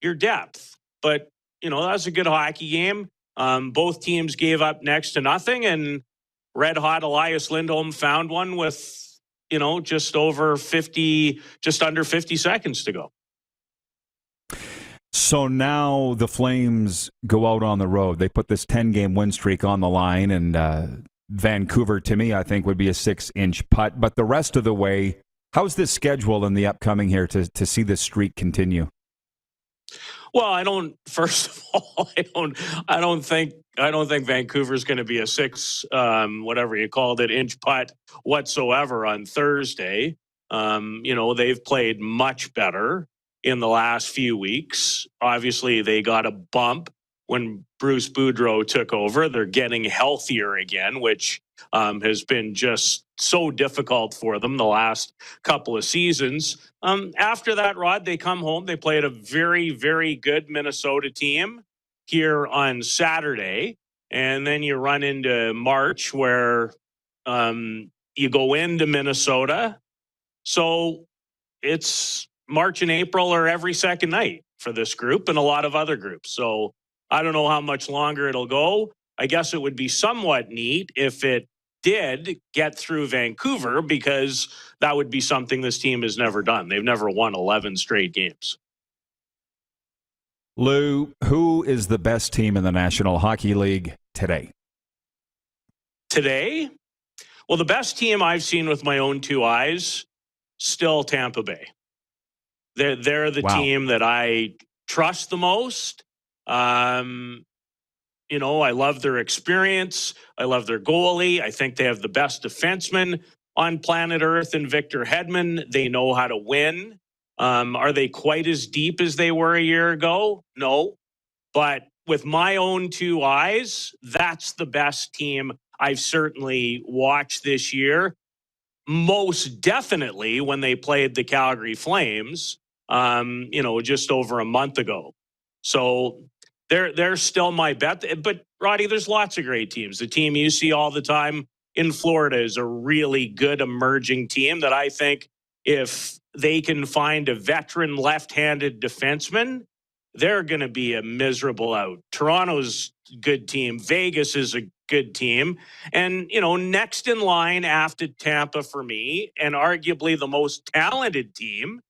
Your depth. But that was a good hockey game. Both teams gave up next to nothing, and red-hot Elias Lindholm found one with, just under 50 seconds to go. So now the Flames go out on the road. They put this 10-game win streak on the line, and Vancouver, to me, I think would be a 6-inch putt. But the rest of the way, how's this schedule in the upcoming here to see this streak continue? Well, I don't. First of all, I don't think Vancouver's going to be a 6, whatever you called it, inch putt whatsoever on Thursday. They've played much better in the last few weeks. Obviously, they got a bump when Bruce Boudreau took over. They're getting healthier again, which has been just so difficult for them the last couple of seasons. After that, Rod, they come home. They played a very, very good Minnesota team here on Saturday. And then you run into March where you go into Minnesota. So it's March and April are every second night for this group and a lot of other groups. So I don't know how much longer it'll go. I guess it would be somewhat neat if it did get through Vancouver, because that would be something this team has never done. They've never won 11 straight games. Lou, who is the best team in the National Hockey League today? Today? Well, the best team I've seen with my own two eyes, still Tampa Bay. They're the team that I trust the most. I love their experience. I love their goalie. I think they have the best defenseman on planet Earth in Victor Hedman. They know how to win. Are they quite as deep as they were a year ago? No. But with my own two eyes, that's the best team I've certainly watched this year. Most definitely when they played the Calgary Flames, just over a month ago. So they're still my bet. But, Roddy, there's lots of great teams. The team you see all the time in Florida is a really good emerging team that I think if they can find a veteran left-handed defenseman, they're going to be a miserable out. Toronto's a good team. Vegas is a good team. And, next in line after Tampa for me, and arguably the most talented team,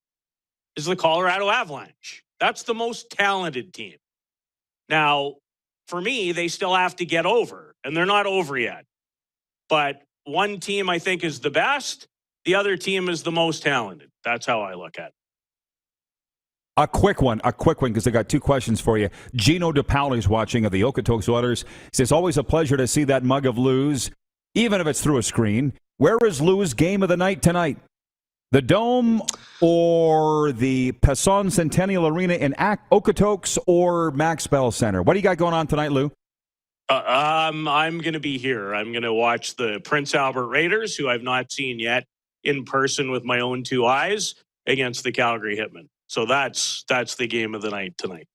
is the Colorado Avalanche. That's the most talented team. Now, for me, they still have to get over, and they're not over yet. But one team I think is the best. The other team is the most talented. That's how I look at it. A quick one, because I got two questions for you. Gino DePauli's watching of the Okotoks Oilers. Says, always a pleasure to see that mug of Lou's, even if it's through a screen. Where is Lou's game of the night tonight? The Dome or the Passon Centennial Arena in Okotoks or Max Bell Center? What do you got going on tonight, Lou? I'm going to be here. I'm going to watch the Prince Albert Raiders, who I've not seen yet in person with my own two eyes, against the Calgary Hitmen. So that's the game of the night tonight.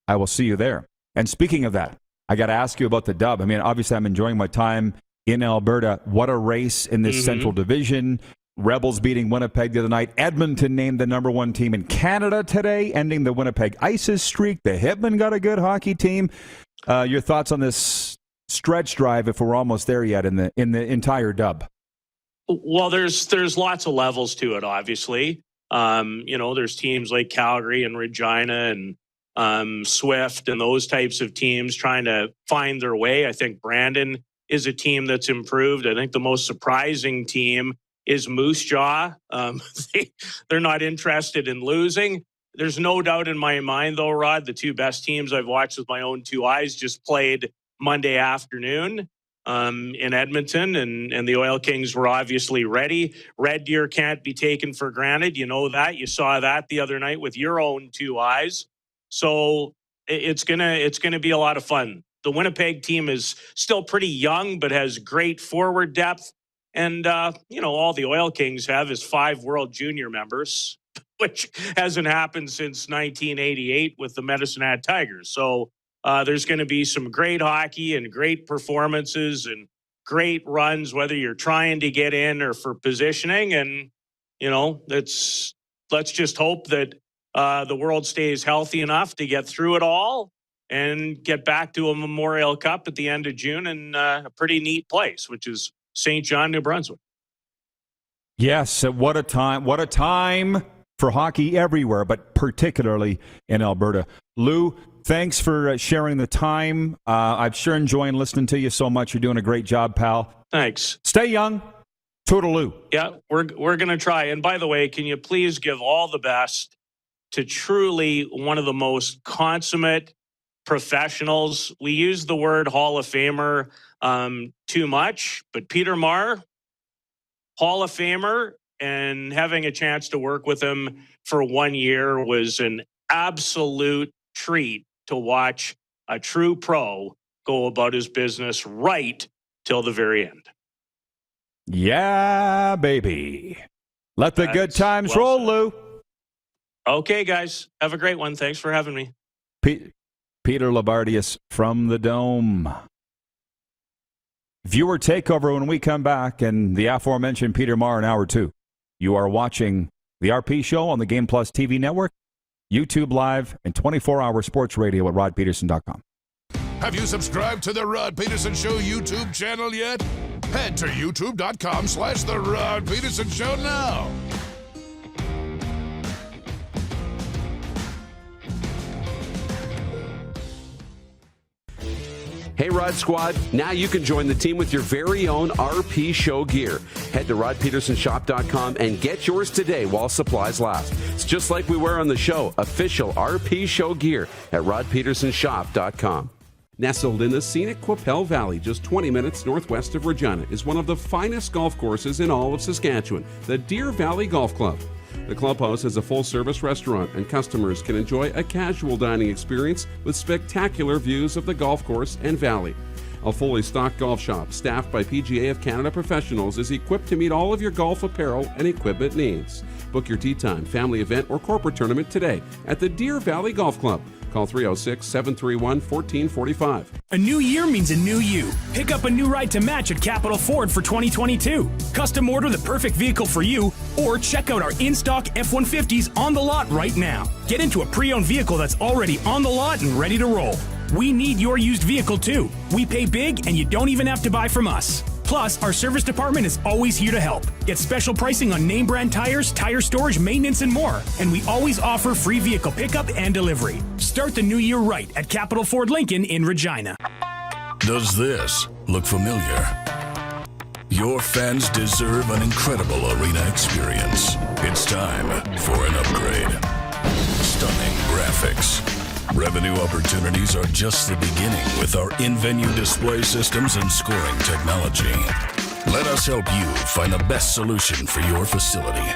I will see you there. And speaking of that, I got to ask you about the dub. I mean, obviously, I'm enjoying my time in Alberta. What a race in this Central Division. Rebels beating Winnipeg the other night. Edmonton named the number one team in Canada today, ending the Winnipeg Ice's streak. The Hitmen got a good hockey team. Your thoughts on this stretch drive, if we're almost there yet in the entire dub? Well, there's lots of levels to it, obviously. There's teams like Calgary and Regina and Swift and those types of teams trying to find their way. I think Brandon is a team that's improved. I think the most surprising team is Moose Jaw. They're not interested in losing. There's no doubt in my mind, though, Rod, the two best teams I've watched with my own two eyes just played Monday afternoon in Edmonton, and the Oil Kings were obviously ready. Red Deer can't be taken for granted. You know that. You saw that the other night with your own two eyes. So it's gonna be a lot of fun. The Winnipeg team is still pretty young, but has great forward depth. And, all the Oil Kings have is 5 World Junior members, which hasn't happened since 1988 with the Medicine Hat Tigers. So there's going to be some great hockey and great performances and great runs, whether you're trying to get in or for positioning. And, let's just hope that the world stays healthy enough to get through it all and get back to a Memorial Cup at the end of June in a pretty neat place, which is St. John, New Brunswick. Yes, what a time for hockey everywhere, but particularly in Alberta. Lou, thanks for sharing the time. I'm sure enjoying listening to you so much. You're doing a great job, pal. Thanks. Stay young. Toodaloo. Yeah, we're going to try. And by the way, can you please give all the best to truly one of the most consummate professionals. We use the word Hall of Famer too much, but Peter Maher, Hall of Famer, and having a chance to work with him for 1 year was an absolute treat to watch a true pro go about his business right till the very end. Yeah, baby. Let the good times roll, Lou. Okay, guys. Have a great one. Thanks for having me. Peter Loubardias from the Dome. Viewer takeover when we come back, and the aforementioned Peter Maher in hour 2. You are watching the RP Show on the Game Plus TV network, YouTube Live, and 24-hour sports radio at rodpedersen.com. Have you subscribed to the Rod Pedersen Show YouTube channel yet? Head to youtube.com/The Rod Pedersen Show now. Hey, Rod Squad. Now you can join the team with your very own RP Show gear. Head to rodpedersenshop.com and get yours today while supplies last. It's just like we wear on the show, official RP Show gear at rodpedersenshop.com. Nestled in the scenic Qu'Appelle Valley, just 20 minutes northwest of Regina, is one of the finest golf courses in all of Saskatchewan, the Deer Valley Golf Club. The clubhouse has a full-service restaurant, and customers can enjoy a casual dining experience with spectacular views of the golf course and valley. A fully stocked golf shop, staffed by PGA of Canada professionals, is equipped to meet all of your golf apparel and equipment needs. Book your tee time, family event, or corporate tournament today at the Deer Valley Golf Club. Call 306-731-1445. A new year means a new you. Pick up a new ride to match at Capital Ford for 2022. Custom order the perfect vehicle for you, or check out our in-stock F-150s on the lot right now. Get into a pre-owned vehicle that's already on the lot and ready to roll. We need your used vehicle too. We pay big and you don't even have to buy from us. Plus, our service department is always here to help. Get special pricing on name brand tires, tire storage, maintenance, and more. And we always offer free vehicle pickup and delivery. Start the new year right at Capital Ford Lincoln in Regina. Does this look familiar? Your fans deserve an incredible arena experience. It's time for an upgrade. Stunning graphics. Revenue opportunities are just the beginning with our in-venue display systems and scoring technology. Let us help you find the best solution for your facility.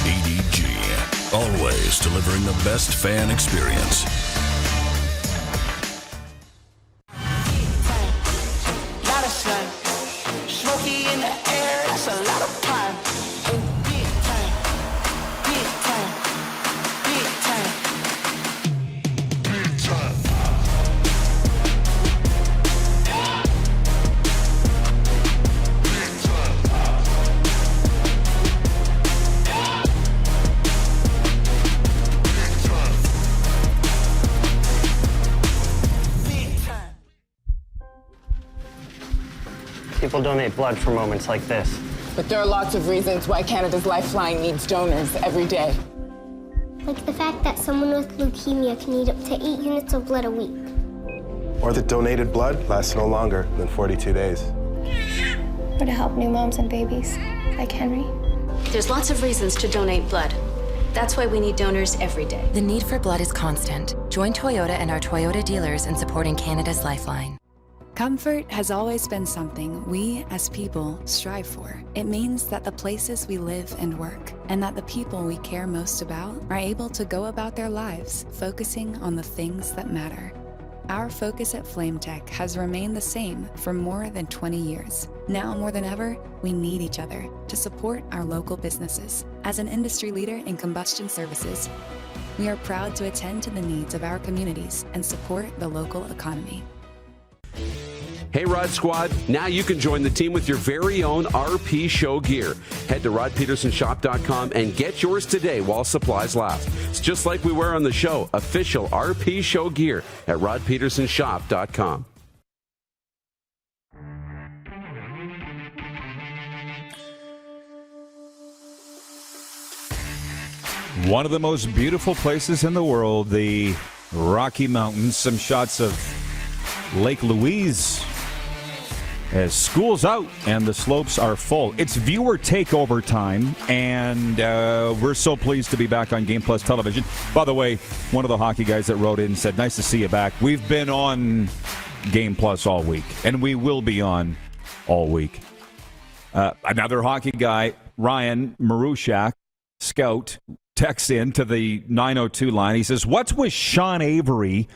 EDG, always delivering the best fan experience. Lot of sun, smoky in the air, that's a lot of pine. And big time, big time, big time. People donate blood for moments like this. But there are lots of reasons why Canada's Lifeline needs donors every day. Like the fact that someone with leukemia can need up to 8 units of blood a week. Or that donated blood lasts no longer than 42 days. Or to help new moms and babies, like Henry. There's lots of reasons to donate blood. That's why we need donors every day. The need for blood is constant. Join Toyota and our Toyota dealers in supporting Canada's Lifeline. Comfort has always been something we, as people, strive for. It means that the places we live and work, and that the people we care most about, are able to go about their lives focusing on the things that matter. Our focus at FlameTech has remained the same for more than 20 years. Now more than ever, we need each other to support our local businesses. As an industry leader in combustion services, we are proud to attend to the needs of our communities and support the local economy. Hey, Rod Squad. Now you can join the team with your very own RP Show gear. Head to rodpedersenshop.com and get yours today while supplies last. It's just like we wear on the show, official RP Show gear at rodpedersenshop.com. One of the most beautiful places in the world, the Rocky Mountains. Some shots of Lake Louise as school's out and the slopes are full. It's viewer takeover time, and we're so pleased to be back on Game Plus Television. By the way, one of the hockey guys that wrote in said, nice to see you back. We've been on Game Plus all week, and we will be on all week. Another hockey guy, Ryan Marushak, scout, texts in to the 902 line. He says, what's with Sean Avery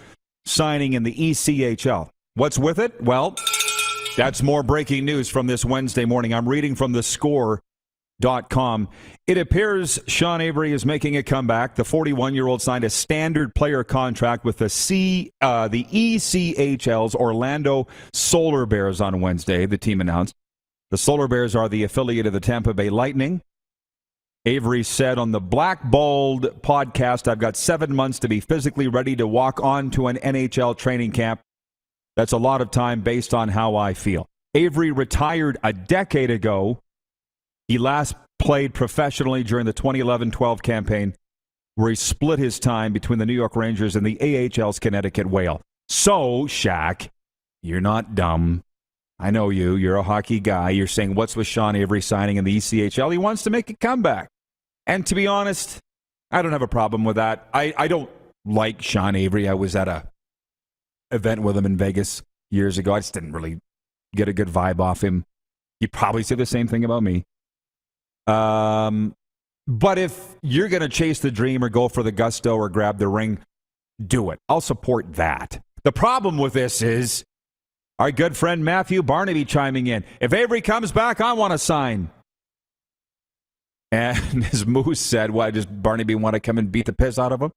signing in the ECHL? What's with it? Well, that's more breaking news from this Wednesday morning. I'm reading from thescore.com. It appears Sean Avery is making a comeback. The 41-year-old signed a standard player contract with the ECHL's Orlando Solar Bears on Wednesday, the team announced. The Solar Bears are the affiliate of the Tampa Bay Lightning. Avery said on the Blackballed podcast, I've got 7 months to be physically ready to walk on to an NHL training camp. That's a lot of time based on how I feel. Avery retired a decade ago. He last played professionally during the 2011-12 campaign, where he split his time between the New York Rangers and the AHL's Connecticut Whale. So, Shaq, you're not dumb. I know you. You're a hockey guy. You're saying, what's with Sean Avery signing in the ECHL? He wants to make a comeback. And to be honest, I don't have a problem with that. I don't like Sean Avery. I was at a event with him in Vegas years ago. I just didn't really get a good vibe off him. He'd probably say the same thing about me. But if you're going to chase the dream or go for the gusto or grab the ring, do it. I'll support that. The problem with this is our good friend Matthew Barnaby chiming in. If Avery comes back, I want to sign. And as Moose said, why does Barnaby want to come and beat the piss out of him?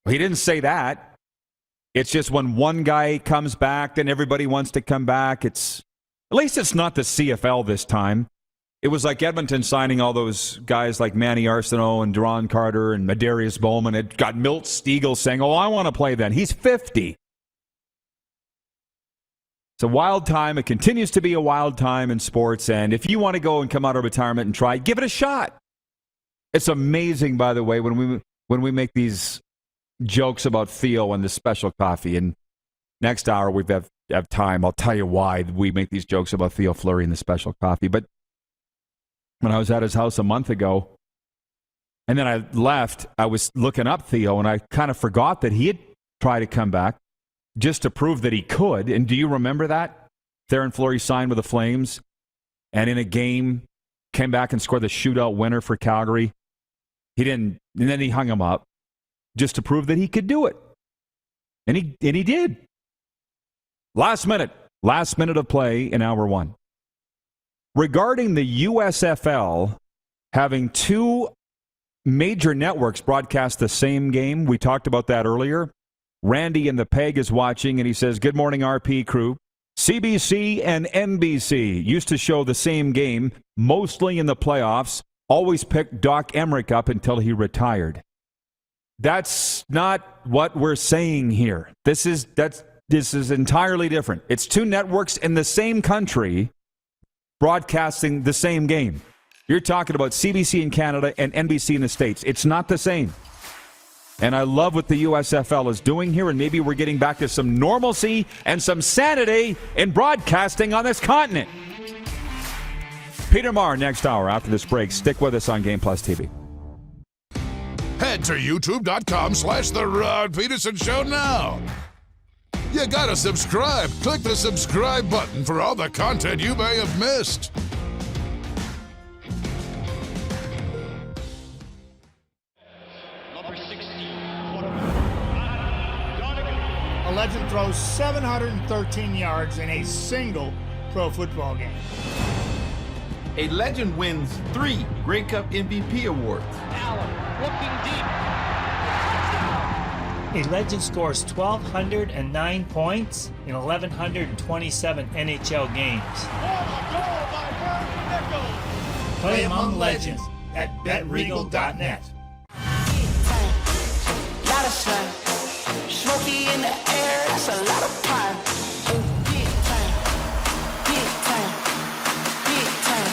Well, he didn't say that. It's just when one guy comes back, then everybody wants to come back. At least it's not the CFL this time. It was like Edmonton signing all those guys like Manny Arsenault and Duron Carter and Adarius Bowman. It got Milt Stiegel saying, I want to play then. He's 50. It's a wild time. It continues to be a wild time in sports. And if you want to go and come out of retirement and try, give it a shot. It's amazing, by the way, when we make these jokes about Theo and the special coffee. And next hour we have time. I'll tell you why we make these jokes about Theo Fleury and the special coffee. But when I was at his house a month ago, and then I left, I was looking up Theo, and I kind of forgot that he had tried to come back just to prove that he could. And do you remember that? Theoren Fleury signed with the Flames, and in a game, came back and scored the shootout winner for Calgary. He didn't, and then he hung him up just to prove that he could do it. And he did. Last minute of play in hour one. Regarding the USFL having two major networks broadcast the same game, we talked about that earlier. Randy in the Peg is watching, and he says, good morning, RP crew. CBC and NBC used to show the same game, mostly in the playoffs, always picked Doc Emmerich up until he retired. That's not what we're saying here. This is entirely different. It's two networks in the same country broadcasting the same game. You're talking about CBC in Canada and NBC in the States. It's not the same. And I love what the USFL is doing here, and maybe we're getting back to some normalcy and some sanity in broadcasting on this continent. Peter Maher next hour after this break. Stick with us on Game Plus TV. Head to youtube.com/The Rod Pedersen Show now. You gotta subscribe. Click the subscribe button for all the content you may have missed. A legend throws 713 yards in a single pro football game. A legend wins 3 Grey Cup MVP awards. Allen looking deep. A legend scores 1,209 points in 1,127 NHL games. Play among legends at betregal.net. Lot of slime, smoky in the air, that's a lot of pine. Big time, big time, big time,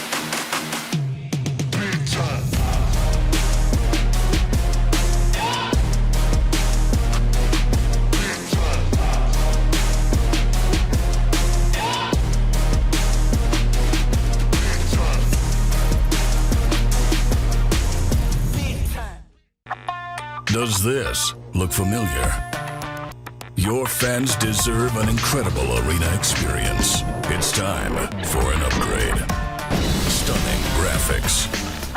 big time. Does this look familiar? Your fans deserve an incredible arena experience. It's time for an upgrade. Stunning graphics.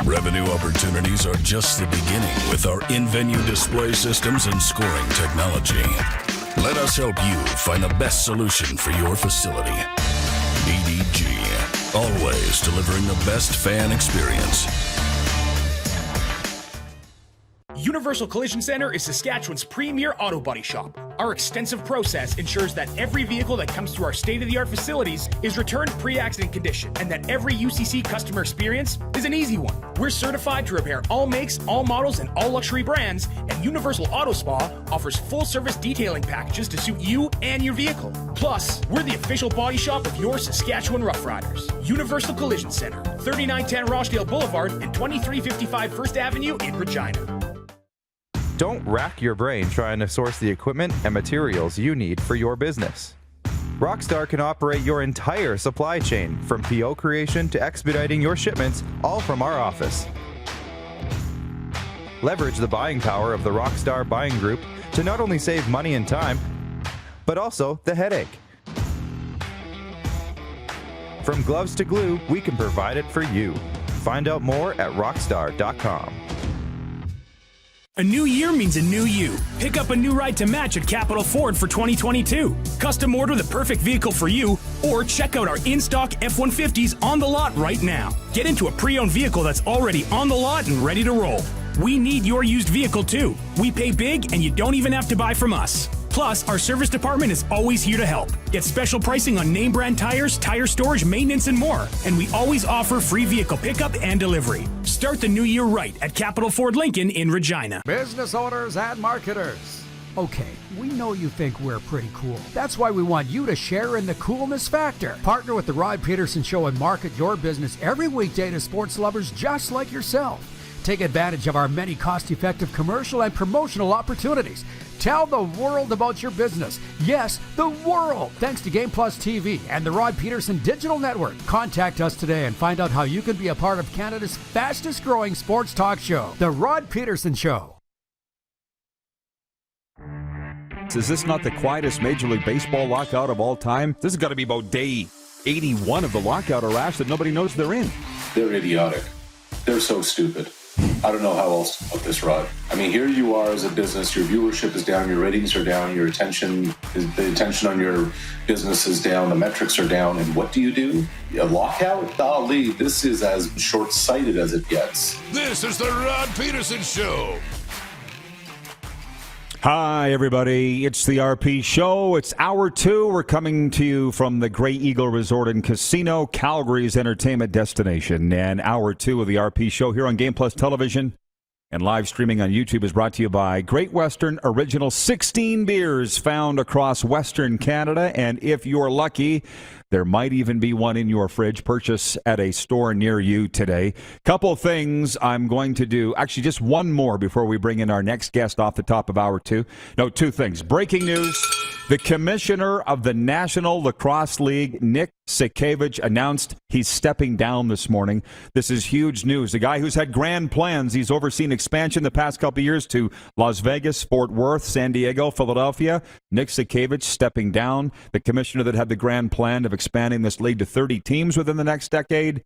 Revenue opportunities are just the beginning with our in-venue display systems and scoring technology. Let us help you find the best solution for your facility. EDG, always delivering the best fan experience. Universal Collision Center is Saskatchewan's premier auto body shop. Our extensive process ensures that every vehicle that comes through our state-of-the-art facilities is returned pre-accident condition, and that every UCC customer experience is an easy one. We're certified to repair all makes, all models, and all luxury brands, and Universal Auto Spa offers full-service detailing packages to suit you and your vehicle. Plus, we're the official body shop of your Saskatchewan Rough Riders. Universal Collision Center, 3910 Rochdale Boulevard and 2355 First Avenue in Regina. Don't rack your brain trying to source the equipment and materials you need for your business. Rockstar can operate your entire supply chain, from PO creation to expediting your shipments, all from our office. Leverage the buying power of the Rockstar buying group to not only save money and time, but also the headache. From gloves to glue, we can provide it for you. Find out more at rockstar.com. A new year means a new you. Pick up a new ride to match at Capital Ford for 2022. Custom order the perfect vehicle for you, or check out our in-stock F-150s on the lot right now. Get into a pre-owned vehicle that's already on the lot and ready to roll. We need your used vehicle too. We pay big and you don't even have to buy from us. Plus, our service department is always here to help. Get special pricing on name brand tires, tire storage, maintenance, and more. And we always offer free vehicle pickup and delivery. Start the new year right at Capital Ford Lincoln in Regina. Business owners and marketers. Okay, we know you think we're pretty cool. That's why we want you to share in the coolness factor. Partner with the Rod Pedersen Show and market your business every weekday to sports lovers just like yourself. Take advantage of our many cost-effective commercial and promotional opportunities. Tell the world about your business. Yes, the world. Thanks to Game Plus TV and the Rod Pedersen Digital Network. Contact us today and find out how you can be a part of Canada's fastest growing sports talk show, The Rod Pedersen Show. Is this not the quietest Major League Baseball lockout of all time? This has got to be about day 81 of the lockout, or Rash, that nobody knows they're in. They're idiotic. They're so stupid. I don't know how else to put this, Rod. I mean, here you are as a business, your viewership is down, your ratings are down, the attention on your business is down, the metrics are down, and what do? A lockout? Golly, this is as short-sighted as it gets. This is the Rod Pedersen Show. Hi, everybody. It's the RP Show. It's hour 2. We're coming to you from the Grey Eagle Resort and Casino, Calgary's entertainment destination. And hour 2 of the RP Show here on Game Plus Television and live streaming on YouTube is brought to you by Great Western Original 16 beers found across Western Canada. And if you're lucky, there might even be one in your fridge. Purchase at a store near you today. Couple things I'm going to do. Actually, just one more before we bring in our next guest off the top of hour 2. No, 2 things. Breaking news. The commissioner of the National Lacrosse League, Nick Sakiewicz, announced he's stepping down this morning. This is huge news. The guy who's had grand plans. He's overseen expansion the past couple of years to Las Vegas, Fort Worth, San Diego, Philadelphia. Nick Sakiewicz stepping down. The commissioner that had the grand plan of expanding this league to 30 teams within the next decade,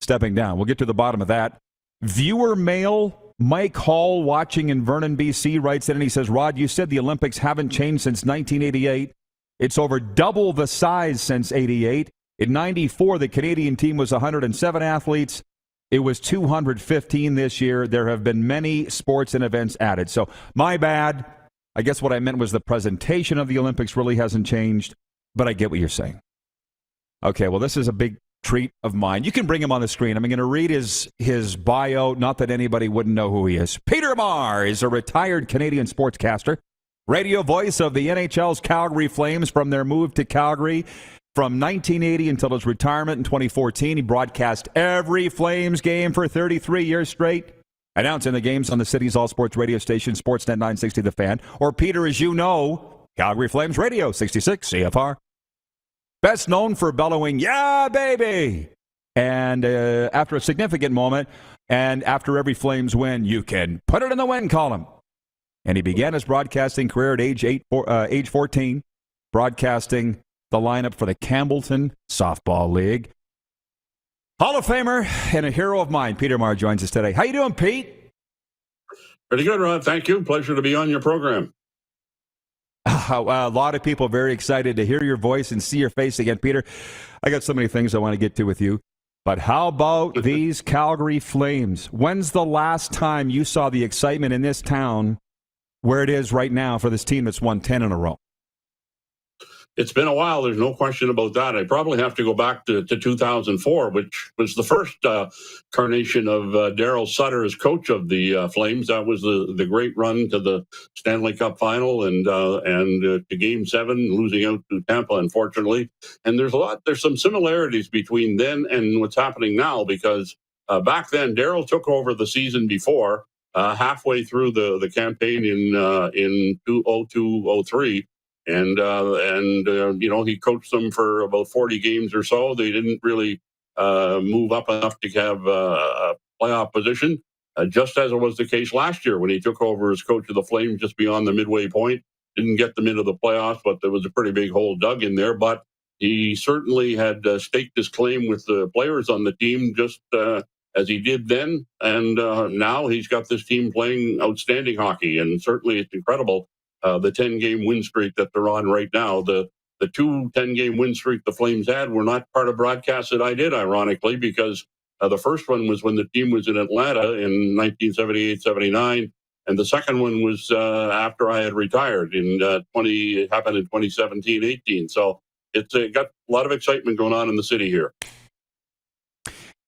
stepping down. We'll get to the bottom of that. Viewer mail. Mike Hall, watching in Vernon, BC, writes in and he says, Rod, you said the Olympics haven't changed since 1988. It's over double the size since 88. In 94, the Canadian team was 107 athletes. It was 215 this year. There have been many sports and events added. So my bad. I guess what I meant was the presentation of the Olympics really hasn't changed, but I get what you're saying. Okay, well, this is a big treat of mine. You can bring him on the screen. I'm going to read his bio, not that anybody wouldn't know who he is. Peter Maher is a retired Canadian sportscaster, radio voice of the NHL's Calgary Flames from their move to Calgary from 1980 until his retirement in 2014. He broadcast every Flames game for 33 years straight, announcing the games on the city's all-sports radio station, Sportsnet 960 The Fan, or Peter, as you know, Calgary Flames Radio, 66 CFR. Best known for bellowing, yeah, baby! And after a significant moment, and after every Flames win, you can put it in the win column. and he began his broadcasting career at age 14, broadcasting the lineup for the Campbellton Softball League. Hall of Famer and a hero of mine, Peter Maher, joins us today. How you doing, Pete? Pretty good, Rod. Thank you. Pleasure to be on your program. A lot of people very excited to hear your voice and see your face again, Peter. I got so many things I want to get to with you. But how about these Calgary Flames? When's the last time you saw the excitement in this town where it is right now for this team that's won 10 in a row? It's been a while. There's no question about that. I probably have to go back to 2004, which was the first carnation of Daryl Sutter as coach of the Flames. That was the great run to the Stanley Cup final and to Game 7, losing out to Tampa, unfortunately. And there's some similarities between then and what's happening now, because back then Daryl took over the season before, halfway through the campaign in 2002-03. And he coached them for about 40 games or so. They didn't really move up enough to have a playoff position, just as it was the case last year when he took over as coach of the Flames just beyond the midway point. Didn't get them into the playoffs, but there was a pretty big hole dug in there. But he certainly had staked his claim with the players on the team, just as he did then. And now he's got this team playing outstanding hockey, and certainly it's incredible. The 10-game win streak that they're on right now. The 2 10-game win streak the Flames had were not part of broadcasts that I did, ironically, because the first one was when the team was in Atlanta in 1978-79, and the second one was after I had retired happened in 2017-18. So it's got a lot of excitement going on in the city here.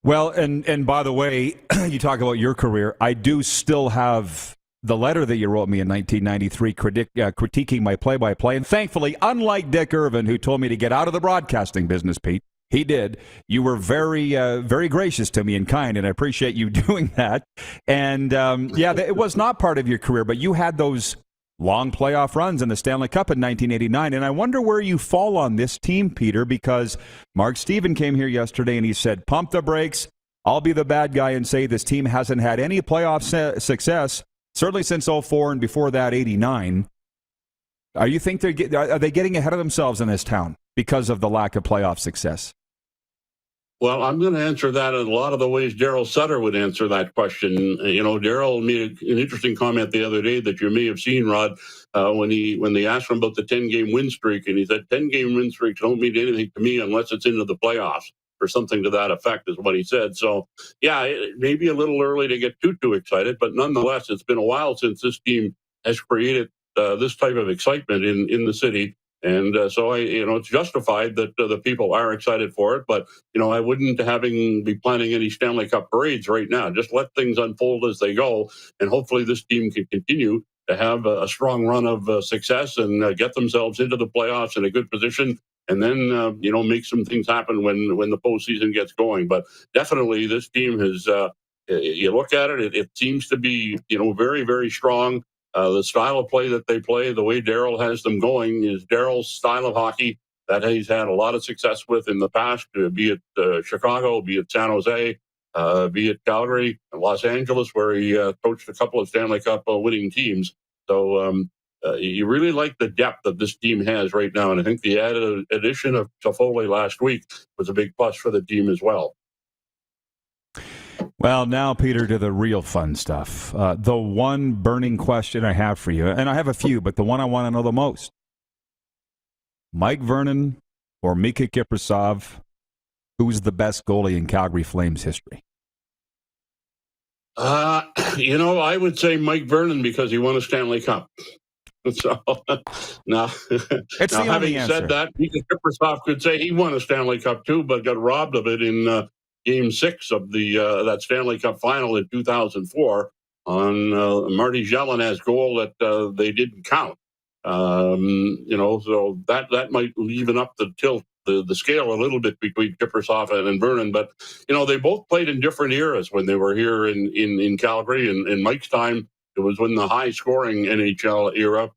Well, and by the way, you talk about your career. I do still have the letter that you wrote me in 1993 critiquing my play-by-play. And thankfully, unlike Dick Irvin, who told me to get out of the broadcasting business, Pete, he did. You were very, very gracious to me and kind, and I appreciate you doing that. And, it was not part of your career, but you had those long playoff runs in the Stanley Cup in 1989. And I wonder where you fall on this team, Peter, because Mark Steven came here yesterday and he said, pump the brakes. I'll be the bad guy and say this team hasn't had any playoff success, certainly since 04 and before that 89. Are they getting ahead of themselves in this town because of the lack of playoff success? Well, I'm going to answer that in a lot of the ways Daryl Sutter would answer that question. Daryl made an interesting comment the other day that you may have seen, Rod, when they asked him about the 10-game win streak, and he said 10-game win streaks don't mean anything to me unless it's into the playoffs, or something to that effect is what he said. So, yeah, it may be a little early to get too excited, but nonetheless, it's been a while since this team has created this type of excitement in the city. And so it's justified that the people are excited for it. But, I wouldn't be planning any Stanley Cup parades right now. Just let things unfold as they go. And hopefully this team can continue to have a strong run of success and get themselves into the playoffs in a good position. And then, make some things happen when the postseason gets going. But definitely this team has, you look at it, it seems to be, very, very strong. The style of play that they play, the way Daryl has them going, is Daryl's style of hockey that he's had a lot of success with in the past, be it Chicago, be it San Jose, be it Calgary, Los Angeles, where he coached a couple of Stanley Cup winning teams. So you really like the depth that this team has right now. And I think the added addition of Toffoli last week was a big plus for the team as well. Well, now, Peter, to the real fun stuff. The one burning question I have for you, and I have a few, but the one I want to know the most. Mike Vernon or Mika Kiprasov, who's the best goalie in Calgary Flames history? I would say Mike Vernon because he won a Stanley Cup. So now having said that, Mika Kiprasov could say he won a Stanley Cup too, but got robbed of it in Game 6 of that Stanley Cup final in 2004 on Marty Jelin's goal that they didn't count. So that might even up the scale a little bit between Kiprasov and Vernon. But, they both played in different eras when they were here in Calgary. And in Mike's time, it was when the high-scoring NHL era.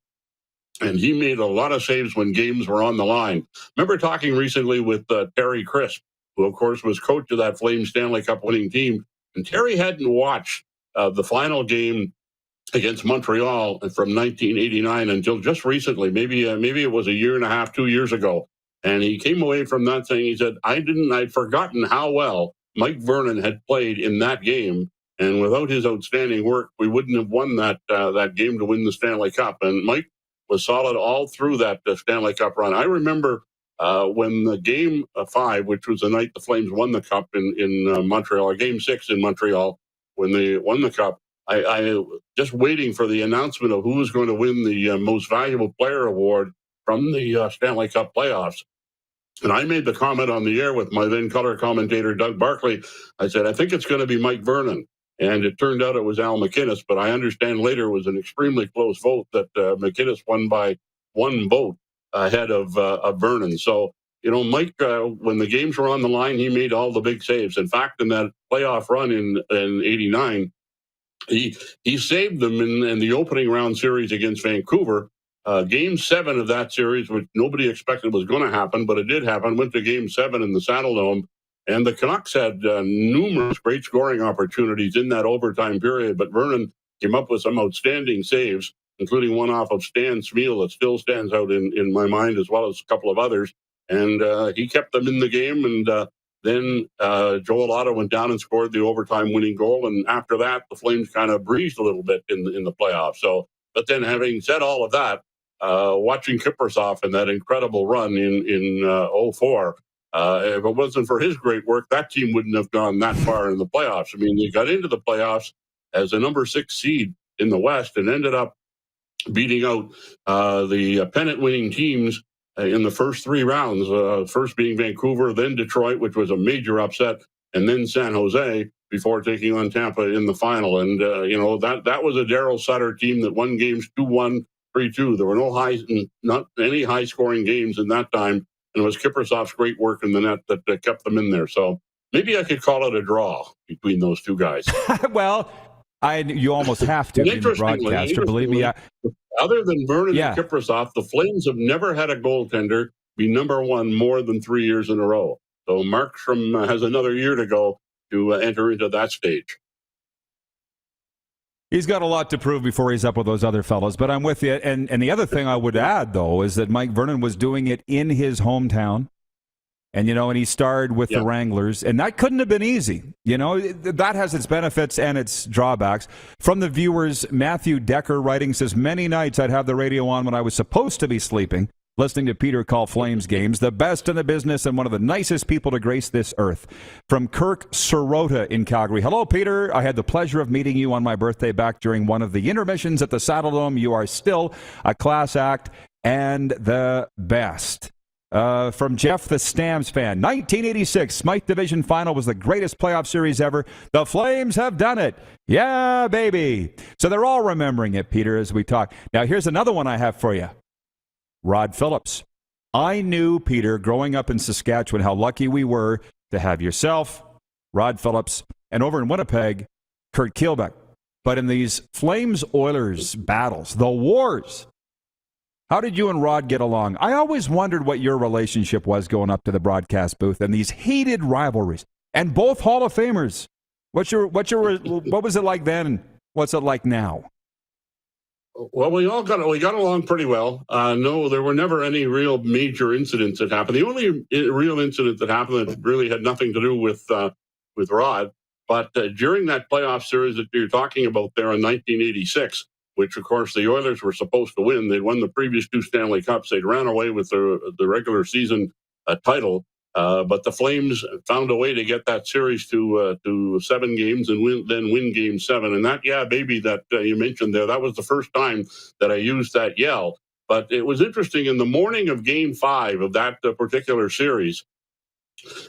And he made a lot of saves when games were on the line. Remember talking recently with Terry Crisp, who, of course, was coach of that Flames Stanley Cup winning team. And Terry hadn't watched the final game against Montreal from 1989 until just recently, maybe it was a year and a half, 2 years ago. And he came away from that saying, he said, I'd forgotten how well Mike Vernon had played in that game. And without his outstanding work, we wouldn't have won that game to win the Stanley Cup. And Mike was solid all through that Stanley Cup run. I remember when the Game 5, which was the night the Flames won the Cup in Montreal, or Game 6 in Montreal, when they won the Cup, I just waiting for the announcement of who was going to win the Most Valuable Player award from the Stanley Cup playoffs. And I made the comment on the air with my then color commentator, Doug Barkley. I said, I think it's going to be Mike Vernon. And it turned out it was Al MacInnis, but I understand later it was an extremely close vote that MacInnis won by one vote ahead of Vernon. So, Mike, when the games were on the line, he made all the big saves. In fact, in that playoff run in 89, he saved them in the opening round series against Vancouver. Game 7 of that series, which nobody expected was going to happen, but it did happen, went to Game 7 in the Saddledome. And the Canucks had numerous great scoring opportunities in that overtime period, but Vernon came up with some outstanding saves, including one off of Stan Smeal that still stands out in my mind, as well as a couple of others. And he kept them in the game, and then Joel Otto went down and scored the overtime winning goal. And after that, the Flames kind of breezed a little bit in the playoffs. So, but then having said all of that, watching Kiprusoff in that incredible run in 04, if it wasn't for his great work, that team wouldn't have gone that far in the playoffs. I mean, they got into the playoffs as a number 6 seed in the West and ended up beating out the pennant-winning teams in the first 3 rounds, first being Vancouver, then Detroit, which was a major upset, and then San Jose before taking on Tampa in the final. And, that was a Darryl Sutter team that won games 2-1, 3-2. There were not any high-scoring games in that time. And it was Kiprusoff's great work in the net that kept them in there. So maybe I could call it a draw between those two guys. Well, you almost have to be the broadcaster. Believe me. Other than Vernon and Kiprusoff, the Flames have never had a goaltender be number 1 more than 3 years in a row. So Markstrom has another year to go to enter into that stage. He's got a lot to prove before he's up with those other fellows, but I'm with you. And the other thing I would add, though, is that Mike Vernon was doing it in his hometown. And, and he starred with the Wranglers, and that couldn't have been easy. That has its benefits and its drawbacks. From the viewers, Matthew Decker writing says, many nights I'd have the radio on when I was supposed to be sleeping, listening to Peter call Flames games, the best in the business and one of the nicest people to grace this earth. From Kirk Sorota in Calgary. Hello, Peter. I had the pleasure of meeting you on my birthday back during one of the intermissions at the Saddledome. You are still a class act and the best. From Jeff, the Stamps fan. 1986 Smythe Division Final was the greatest playoff series ever. The Flames have done it. Yeah, baby. So they're all remembering it, Peter, as we talk. Now, here's another one I have for you. Rod Phillips. I knew, Peter, growing up in Saskatchewan, how lucky we were to have yourself, Rod Phillips, and over in Winnipeg, Kurt Kielbeck. But in these Flames-Oilers battles, the wars, how did you and Rod get along? I always wondered what your relationship was going up to the broadcast booth and these heated rivalries. And both Hall of Famers. What was it like then? And what's it like now? Well, we got along pretty well. No, there were never any real major incidents that happened. The only real incident that happened that really had nothing to do with Rod, but during that playoff series that you're talking about there in 1986, which of course the Oilers were supposed to win. They'd won the previous 2 Stanley Cups. They'd ran away with the regular season title, but the Flames found a way to get that series to 7 games and win Game 7. And that, baby, that you mentioned there, that was the first time that I used that yell. But it was interesting in the morning of Game 5 of that particular series.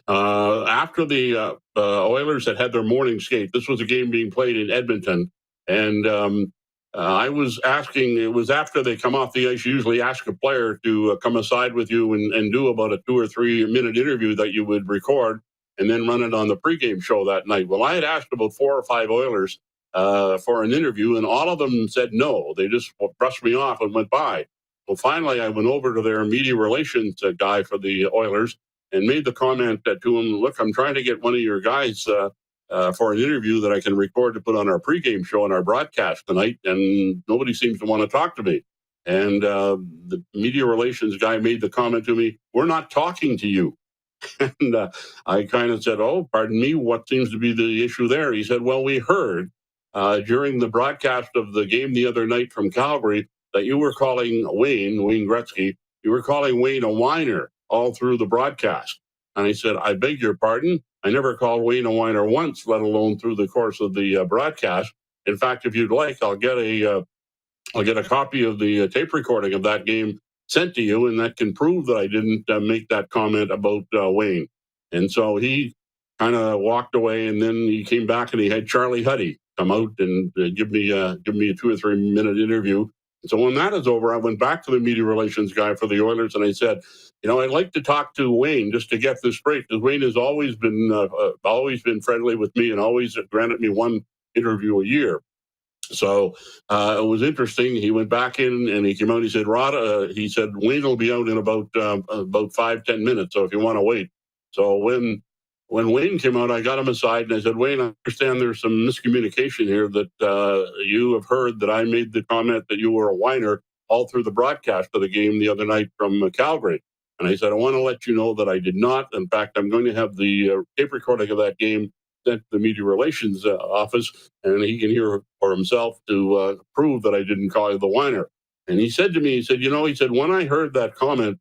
After the Oilers had their morning skate, this was a game being played in Edmonton, and I was asking, it was after they come off the ice, you usually ask a player to come aside with you and do about a 2 or 3 minute interview that you would record and then run it on the pregame show that night. Well, I had asked about 4 or 5 Oilers for an interview, and all of them said no. They just brushed me off and went by. Well, finally, I went over to their media relations guy for the Oilers and made the comment to him, look, I'm trying to get one of your guys for an interview that I can record to put on our pregame show and our broadcast tonight, and nobody seems to want to talk to me. And the media relations guy made the comment to me, "We're not talking to you." And I kind of said, "Oh, pardon me, what seems to be the issue there?" He said, "Well, we heard during the broadcast of the game the other night from Calgary that you were calling Wayne Gretzky, you were calling Wayne a whiner all through the broadcast." And I said, "I beg your pardon? I never called Wayne a whiner once, let alone through the course of the broadcast. In fact, if you'd like, I'll get a copy of the tape recording of that game sent to you, and that can prove that I didn't make that comment about Wayne." And so he kind of walked away, and then he came back and he had Charlie Huddy come out and give me a 2 or 3 minute interview. And so when that is over, I went back to the media relations guy for the Oilers and I said, "I'd like to talk to Wayne just to get this straight, because Wayne has always been friendly with me and always granted me one interview a year." So it was interesting. He went back in and he came out. He said, "Rod," he said, "Wayne will be out in about 5-10 minutes. So if you want to wait." So when Wayne came out, I got him aside and I said, "Wayne, I understand there's some miscommunication here that you have heard that I made the comment that you were a whiner all through the broadcast of the game the other night from Calgary." And I said, "I want to let you know that I did not. In fact, I'm going to have the tape recording of that game sent to the media relations office, and he can hear for himself to prove that I didn't call you the whiner." And he said to me, he said, "When I heard that comment,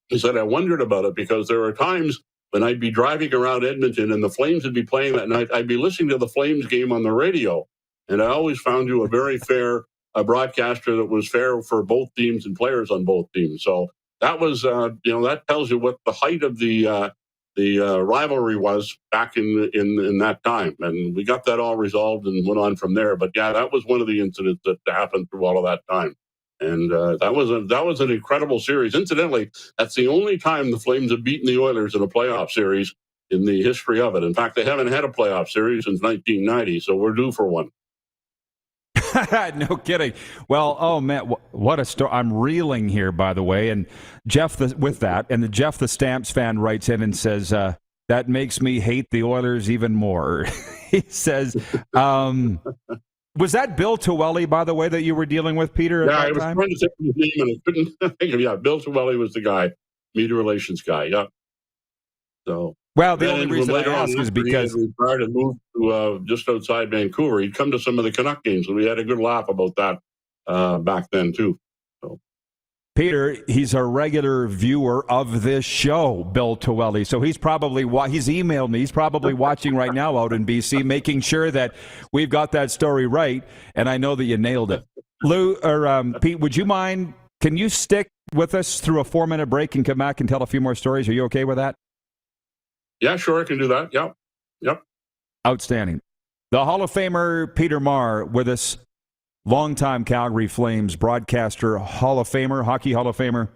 he said, I wondered about it because there are times when I'd be driving around Edmonton and the Flames would be playing that night. I'd be listening to the Flames game on the radio, and I always found you a very fair broadcaster that was fair for both teams and players on both teams." So that was, that tells you what the height of the rivalry was back in that time. And we got that all resolved and went on from there. But yeah, that was one of the incidents that happened through all of that time. And that was an incredible series. Incidentally, that's the only time the Flames have beaten the Oilers in a playoff series in the history of it. In fact, they haven't had a playoff series since 1990, so we're due for one. No kidding. Well, oh man, what a story! I'm reeling here, by the way. And Jeff, Jeff the Stamps fan writes in and says that makes me hate the Oilers even more. He says, was that Bill Tuwelli, by the way, that you were dealing with, Peter? Yeah, I was trying to think of his name and I couldn't think of it. Yeah, Bill Tuwelli was the guy, media relations guy. Yeah. So. Well, the only reason I ask is because he retired and moved to just outside Vancouver. He'd come to some of the Canuck games, and we had a good laugh about that back then too. So. Peter, he's a regular viewer of this show, Bill Tuwelli. So he's probably he's emailed me. He's probably watching right now out in BC, making sure that we've got that story right. And I know that you nailed it. Lou or Pete, would you mind? Can you stick with us through a 4-minute break and come back and tell a few more stories? Are you okay with that? Yeah, sure, I can do that. Yep. Outstanding. The Hall of Famer Peter Maher with us, longtime Calgary Flames broadcaster, Hall of Famer, Hockey Hall of Famer,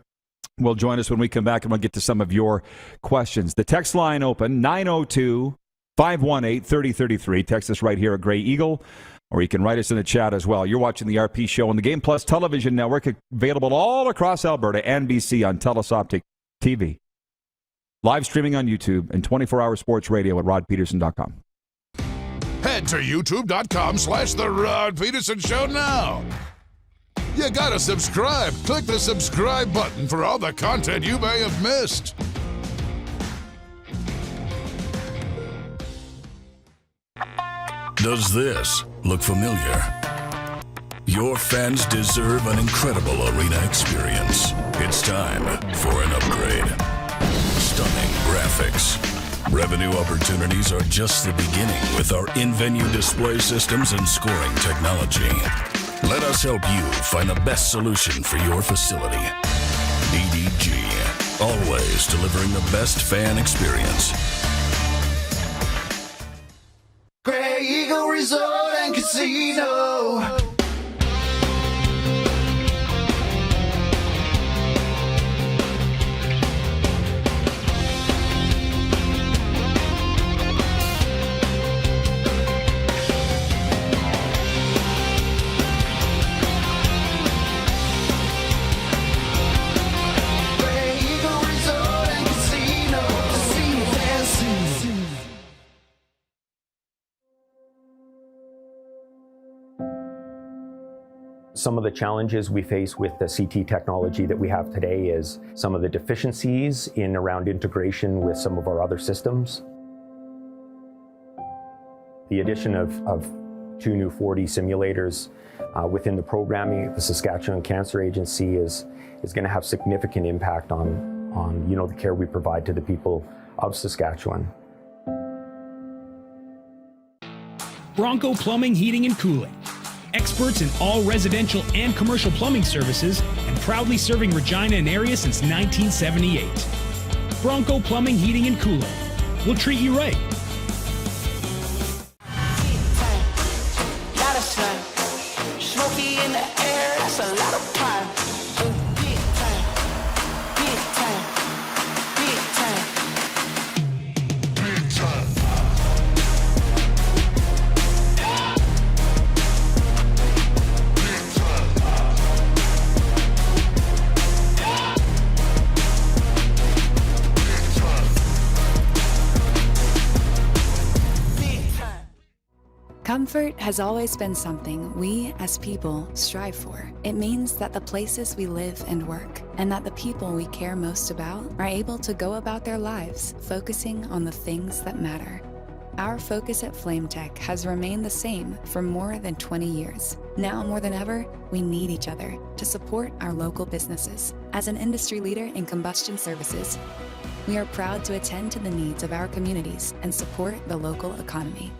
will join us when we come back, and we'll get to some of your questions. The text line open, 902-518-3033. Text us right here at Grey Eagle, or you can write us in the chat as well. You're watching the RP Show on the Game Plus television network, available all across Alberta and BC on Telus Optic TV. Live streaming on YouTube and 24-hour sports radio at rodpedersen.com. Head to youtube.com/The Rod Pedersen Show now. You gotta subscribe. Click the subscribe button for all the content you may have missed. Does this look familiar? Your fans deserve an incredible arena experience. It's time for an upgrade. Stunning graphics. Revenue opportunities are just the beginning with our in-venue display systems and scoring technology. Let us help you find the best solution for your facility. EDG, always delivering the best fan experience. Grey Eagle Resort and Casino. Some of the challenges we face with the CT technology that we have today is some of the deficiencies in around integration with some of our other systems. The addition of 2 new 4D simulators within the programming at the Saskatchewan Cancer Agency is going to have significant impact on the care we provide to the people of Saskatchewan. Bronco Plumbing, Heating and Cooling. Experts in all residential and commercial plumbing services and proudly serving Regina and area since 1978. Bronco Plumbing, Heating and Cooling. We'll treat you right. Lot of sun, smoky in the air, that's a lot of pine. Big time, big time, big time, big time. Comfort has always been something we, as people, strive for. It means that the places we live and work, and that the people we care most about, are able to go about their lives, focusing on the things that matter. Our focus at FlameTech has remained the same for more than 20 years. Now more than ever, we need each other to support our local businesses. As an industry leader in combustion services, we are proud to attend to the needs of our communities and support the local economy.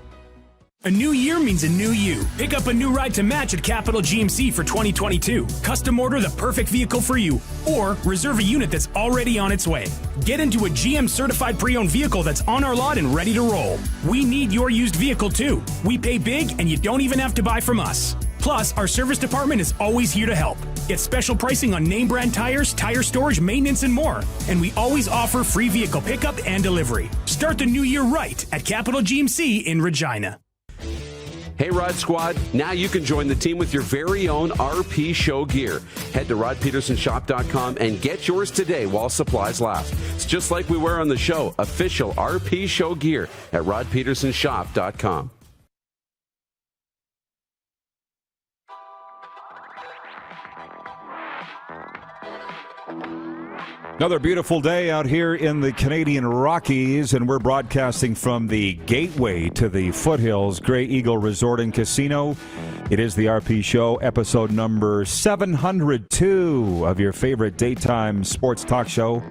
A new year means a new you. Pick up a new ride to match at Capital GMC for 2022. Custom order the perfect vehicle for you, or reserve a unit that's already on its way. Get into a GM certified pre-owned vehicle that's on our lot and ready to roll. We need your used vehicle too. We pay big and you don't even have to buy from us. Plus, our service department is always here to help. Get special pricing on name brand tires, tire storage, maintenance, and more. And we always offer free vehicle pickup and delivery. Start the new year right at Capital GMC in Regina. Hey, Rod Squad, now you can join the team with your very own RP Show gear. Head to rodpedersenshop.com and get yours today while supplies last. It's just like we wear on the show, official RP Show gear at rodpedersenshop.com. Another beautiful day out here in the Canadian Rockies, and we're broadcasting from the gateway to the foothills, Grey Eagle Resort and Casino. It is the RP Show, episode number 702 of your favorite daytime sports talk show.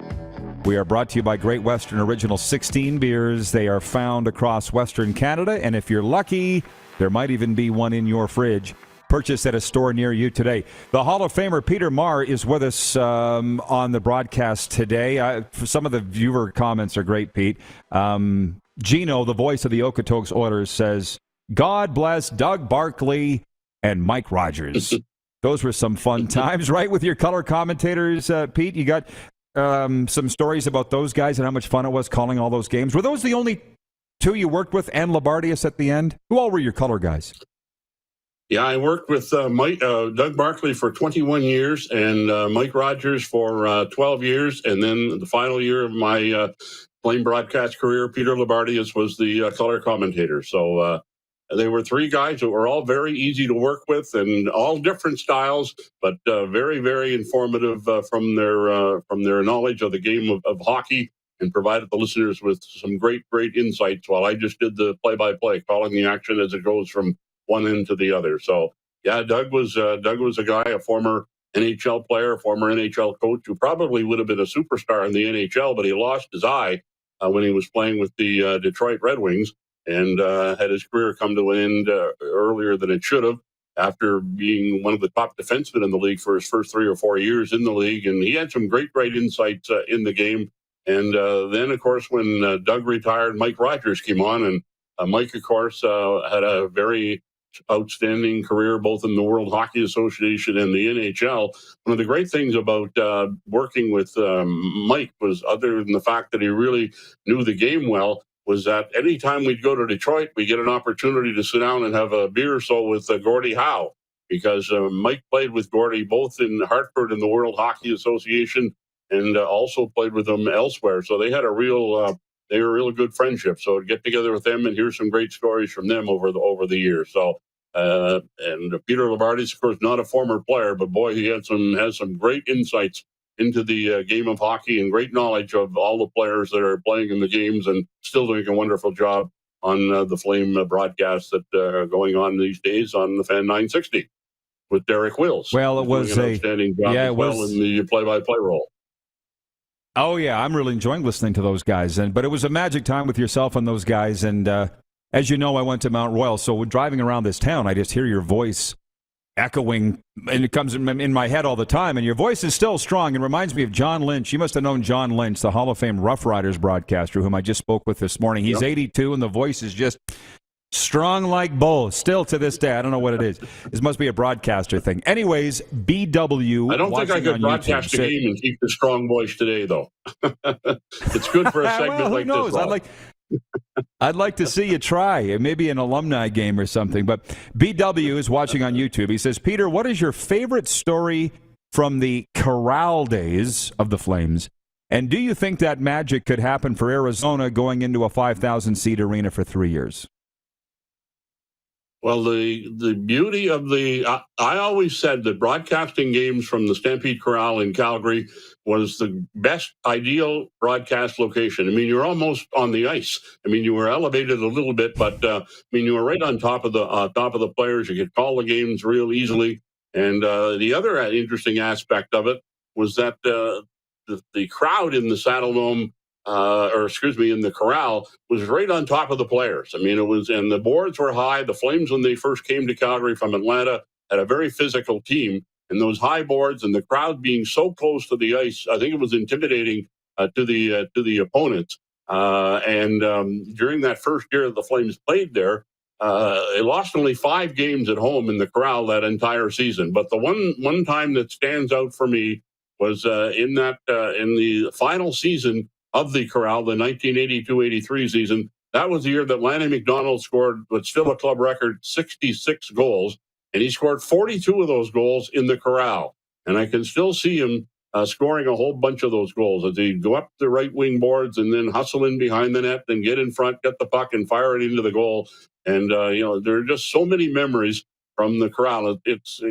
We are brought to you by Great Western Original 16 beers. They are found across Western Canada, and if you're lucky, there might even be one in your fridge. Purchase at a store near you today. The Hall of Famer Peter Maher is with us on the broadcast today. Some of the viewer comments are great, Pete. Gino, the voice of the Okotoks Oilers, says, God bless Doug Barkley and Mike Rogers. Those were some fun times, right, with your color commentators, Pete? You got some stories about those guys and how much fun it was calling all those games. Were those the only two you worked with and Loubardias at the end? Who all were your color guys? Yeah, I worked with Doug Barkley for 21 years and Mike Rogers for 12 years. And then the final year of my Flame broadcast career, Peter Loubardias was the color commentator. So they were three guys that were all very easy to work with and all different styles, but very, very informative from their knowledge of the game of hockey, and provided the listeners with some great, great insights while I just did the play-by-play, calling the action as it goes from one end to the other. So, yeah, Doug was a guy, a former NHL player, former NHL coach, who probably would have been a superstar in the NHL, but he lost his eye when he was playing with the Detroit Red Wings, and had his career come to an end earlier than it should have, after being one of the top defensemen in the league for his first 3 or 4 years in the league. And he had some great, great insights in the game. And then, of course, when Doug retired, Mike Rogers came on, and Mike, of course, had a very outstanding career both in the World Hockey Association and the NHL. One of the great things about working with Mike was, other than the fact that he really knew the game well, was that anytime we'd go to Detroit, we get an opportunity to sit down and have a beer or so with Gordie Howe, because Mike played with Gordie both in Hartford in the World Hockey Association and also played with them elsewhere. So they had they were a real good friendship. So I'd get together with them and hear some great stories from them over the years. So And Peter Loubardias, of course, not a former player, but boy, he has some great insights into the game of hockey and great knowledge of all the players that are playing in the games and still doing a wonderful job on the Flame broadcasts that are going on these days on the Fan 960 with Derek Wills. Well, it was doing an outstanding job as well in the play-by-play role. Oh, yeah, I'm really enjoying listening to those guys. But it was a magic time with yourself and those guys. And as you know, I went to Mount Royal. So driving around this town, I just hear your voice echoing, and it comes in my head all the time. And your voice is still strong. It reminds me of John Lynch. You must have known John Lynch, the Hall of Fame Rough Riders broadcaster, whom I just spoke with this morning. He's 82, and the voice is just strong like bull, still to this day. I don't know what it is. This must be a broadcaster thing. Anyways, BW. I don't think I could broadcast YouTube, a game and keep the strong voice today, though. It's good for a segment well, like knows? this. I'd like to see you try, maybe an alumni game or something. But BW is watching on YouTube. He says, Peter, what is your favorite story from the Corral days of the Flames? And do you think that magic could happen for Arizona going into a 5,000-seat arena for 3 years? Well, the beauty of I always said that broadcasting games from the Stampede Corral in Calgary was the best ideal broadcast location. I mean, you're almost on the ice. I mean, you were elevated a little bit, but you were right on top of the players. You could call the games real easily. And the other interesting aspect of it was that the crowd in the Saddle Dome, in the Corral, was right on top of the players. I mean, and the boards were high. The Flames, when they first came to Calgary from Atlanta, had a very physical team. And those high boards and the crowd being so close to the ice, I think it was intimidating to the opponents. During that first year that the Flames played there, they lost only 5 games at home in the Corral that entire season. But the one time that stands out for me was in the final season of the Corral, the 1982-83 season. That was the year that Lanny McDonald scored what's still a club record 66 goals, and he scored 42 of those goals in the Corral. And I can still see him scoring a whole bunch of those goals as he'd go up the right wing boards and then hustle in behind the net, then get in front, get the puck, and fire it into the goal. And there are just so many memories from the Corral. It's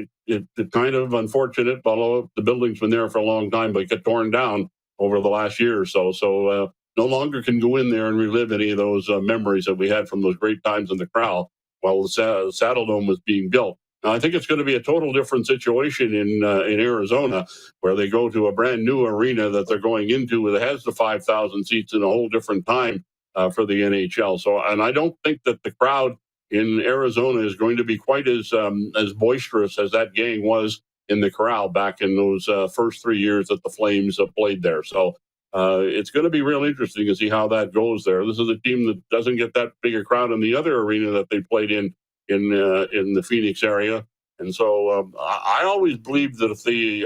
kind of unfortunate, although the building's been there for a long time, but it got torn down over the last year or so. So no longer can go in there and relive any of those memories that we had from those great times in the Corral while the Saddle Dome was being built. Now, I think it's going to be a total different situation in Arizona, where they go to a brand new arena that they're going into that has the 5,000 seats in a whole different time for the NHL. So, and I don't think that the crowd in Arizona is going to be quite as boisterous as that gang was in the Corral back in those first 3 years that the Flames played there. So it's going to be real interesting to see how that goes there. This is a team that doesn't get that big a crowd in the other arena that they played in the Phoenix area. And so I always believed that if the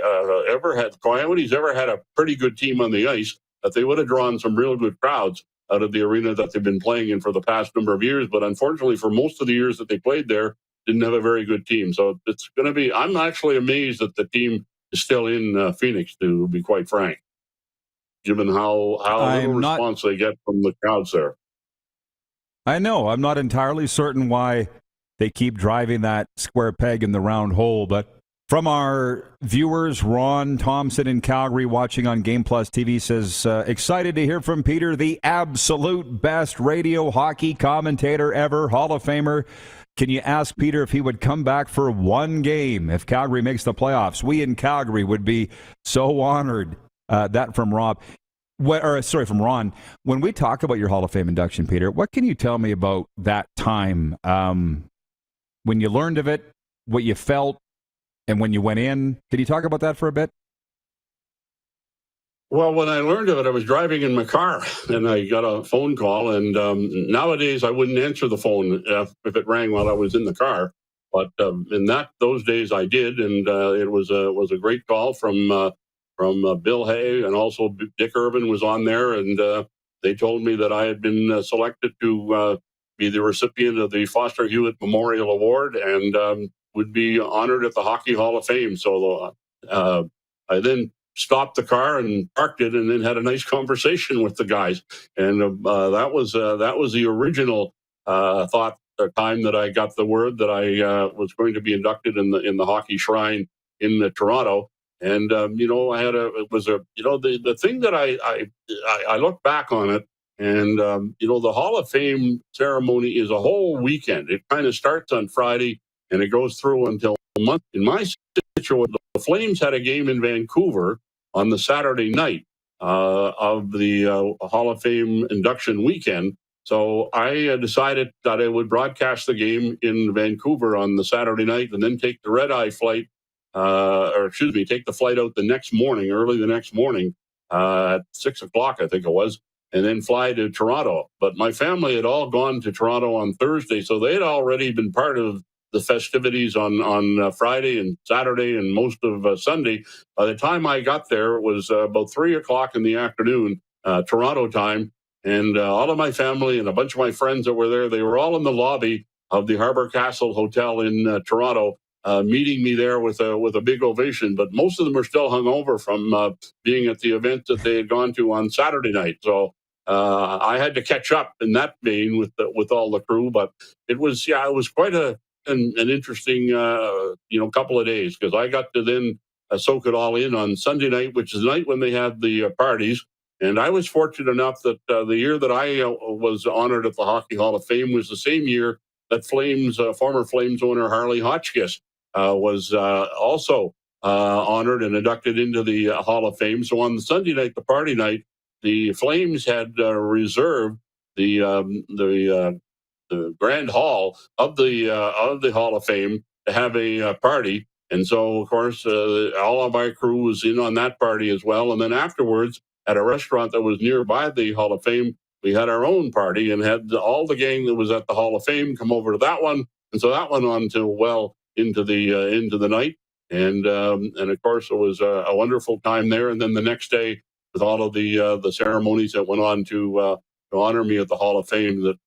Coyotes ever had a pretty good team on the ice, that they would have drawn some real good crowds out of the arena that they've been playing in for the past number of years. But unfortunately, for most of the years that they played there, didn't have a very good team. So it's going to be, I'm actually amazed that the team is still in Phoenix, to be quite frank, given how little response they get from the crowds there. I know. I'm not entirely certain why they keep driving that square peg in the round hole, but from our viewers, Ron Thompson in Calgary watching on Game Plus TV says, excited to hear from Peter, the absolute best radio hockey commentator ever, Hall of Famer. Can you ask Peter if he would come back for one game if Calgary makes the playoffs? We in Calgary would be so honored. That from Rob. From Ron. When we talk about your Hall of Fame induction, Peter, what can you tell me about that time when you learned of it, what you felt, and when you went in? Can you talk about that for a bit? Well, when I learned of it, I was driving in my car, and I got a phone call. And nowadays, I wouldn't answer the phone if it rang while I was in the car. But in those days, I did, and it was a great call from Bill Hay, and also Dick Irvin was on there, and they told me that I had been selected to be the recipient of the Foster Hewitt Memorial Award and would be honored at the Hockey Hall of Fame. So I then stopped the car and parked it, and then had a nice conversation with the guys. And that was the original thought time that I got the word that I was going to be inducted in the hockey shrine in Toronto. And the thing that I look back on it, and the Hall of Fame ceremony is a whole weekend. It kind of starts on Friday and it goes through until a month. In my situation, the Flames had a game in Vancouver on the Saturday night of the Hall of Fame induction weekend. So I decided that I would broadcast the game in Vancouver on the Saturday night and then take the red-eye flight, take the flight out the next morning, early the next morning at 6 o'clock, I think it was, and then fly to Toronto. But my family had all gone to Toronto on Thursday, so they had already been part of the festivities on Friday and Saturday and most of Sunday. By the time I got there, it was about 3 o'clock in the afternoon, Toronto time, and all of my family and a bunch of my friends that were there, they were all in the lobby of the Harbour Castle Hotel in Toronto, meeting me there with a big ovation. But most of them are still hungover from being at the event that they had gone to on Saturday night. So I had to catch up in that vein with all the crew. But it was quite an interesting couple of days, because I got to then soak it all in on Sunday night, which is the night when they had the parties. And I was fortunate enough that the year that I was honored at the Hockey Hall of Fame was the same year that former Flames owner Harley Hotchkiss was also honored and inducted into the Hall of Fame. So on the Sunday night, the party night, the Flames had reserved the Grand Hall of the Hall of Fame to have a party. And so, of course, all of my crew was in on that party as well. And then afterwards, at a restaurant that was nearby the Hall of Fame, we had our own party and had all the gang that was at the Hall of Fame come over to that one. And so that went on till well into the night. And of course, it was a wonderful time there. And then the next day, with all of the ceremonies that went on to honor me at the Hall of Fame, that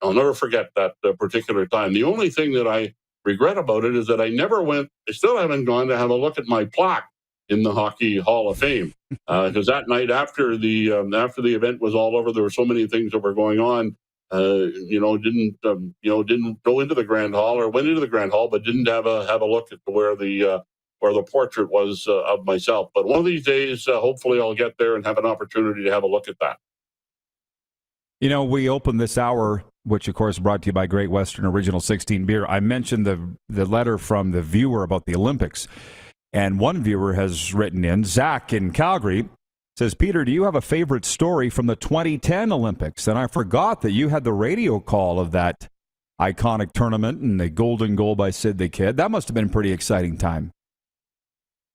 I'll never forget that particular time. The only thing that I regret about it is that I still haven't gone to have a look at my plaque in the Hockey Hall of Fame, because that night after the event was all over, there were so many things that were going on. Didn't go into the Grand Hall, or went into the Grand Hall, but didn't have a look at where the portrait was of myself. But one of these days, hopefully, I'll get there and have an opportunity to have a look at that. We opened this hour, which of course brought to you by Great Western Original 16 Beer. I mentioned the letter from the viewer about the Olympics. And one viewer has written in, Zach in Calgary, says, Peter, do you have a favorite story from the 2010 Olympics? And I forgot that you had the radio call of that iconic tournament and the golden goal by Sid the Kid. That must have been a pretty exciting time.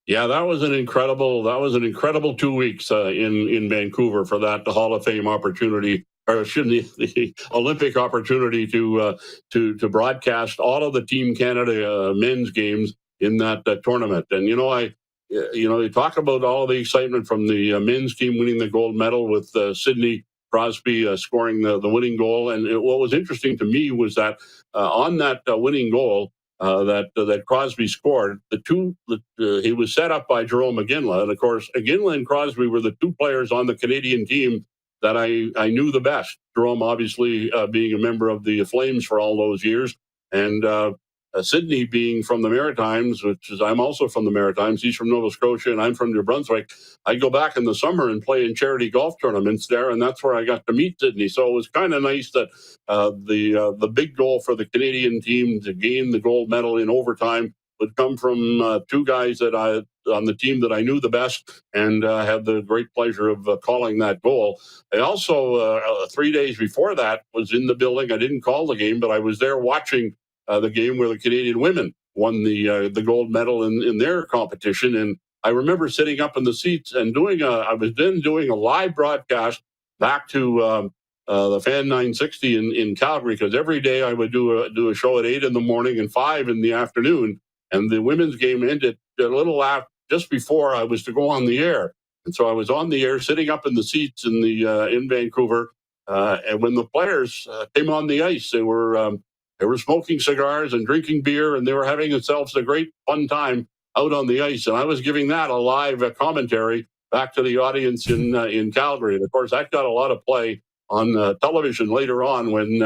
Yeah, that was an incredible 2 weeks in Vancouver for that Hall of Fame opportunity, or the Olympic opportunity to broadcast all of the Team Canada men's games in that tournament. And you talk about all the excitement from the men's team winning the gold medal with Sidney Crosby scoring the winning goal. And what was interesting to me was that on that winning goal that Crosby scored, he was set up by Jerome Iginla. And of course, Iginla and Crosby were the two players on the Canadian team that I knew the best. Jerome, obviously, being a member of the Flames for all those years, and Sidney being from the Maritimes, which is, I'm also from the Maritimes. He's from Nova Scotia, and I'm from New Brunswick. I go back in the summer and play in charity golf tournaments there, and that's where I got to meet Sidney. So it was kind of nice that the big goal for the Canadian team to gain the gold medal in overtime would come from two guys that on the team that I knew the best, and had the great pleasure of calling that goal. I also, 3 days before that, was in the building. I didn't call the game, but I was there watching the game where the Canadian women won the gold medal in their competition. And I remember sitting up in the seats and I was then doing a live broadcast back to the Fan 960 in Calgary, because every day I would do a show at 8 in the morning and 5 in the afternoon. And the women's game ended a little after, just before I was to go on the air. And so I was on the air sitting up in the seats in Vancouver. And when the players came on the ice, they were smoking cigars and drinking beer, and they were having themselves a great fun time out on the ice. And I was giving that a live commentary back to the audience in Calgary. And of course, that got a lot of play on television later on when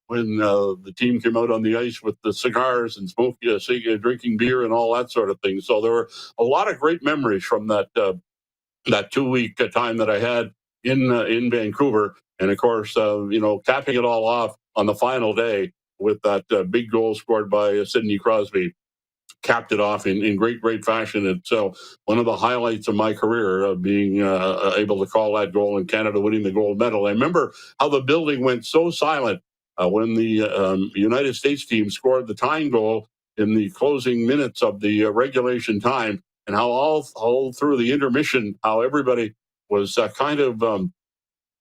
when the team came out on the ice with the cigars and drinking beer and all that sort of thing. So there were a lot of great memories from that 2-week time that I had in Vancouver. And of course, capping it all off on the final day with that big goal scored by Sidney Crosby. Capped it off in great fashion. It's one of the highlights of my career, being able to call that goal and Canada winning the gold medal. I remember how the building went so silent when the United States team scored the tying goal in the closing minutes of the regulation time, and how all through the intermission, how everybody was kind of on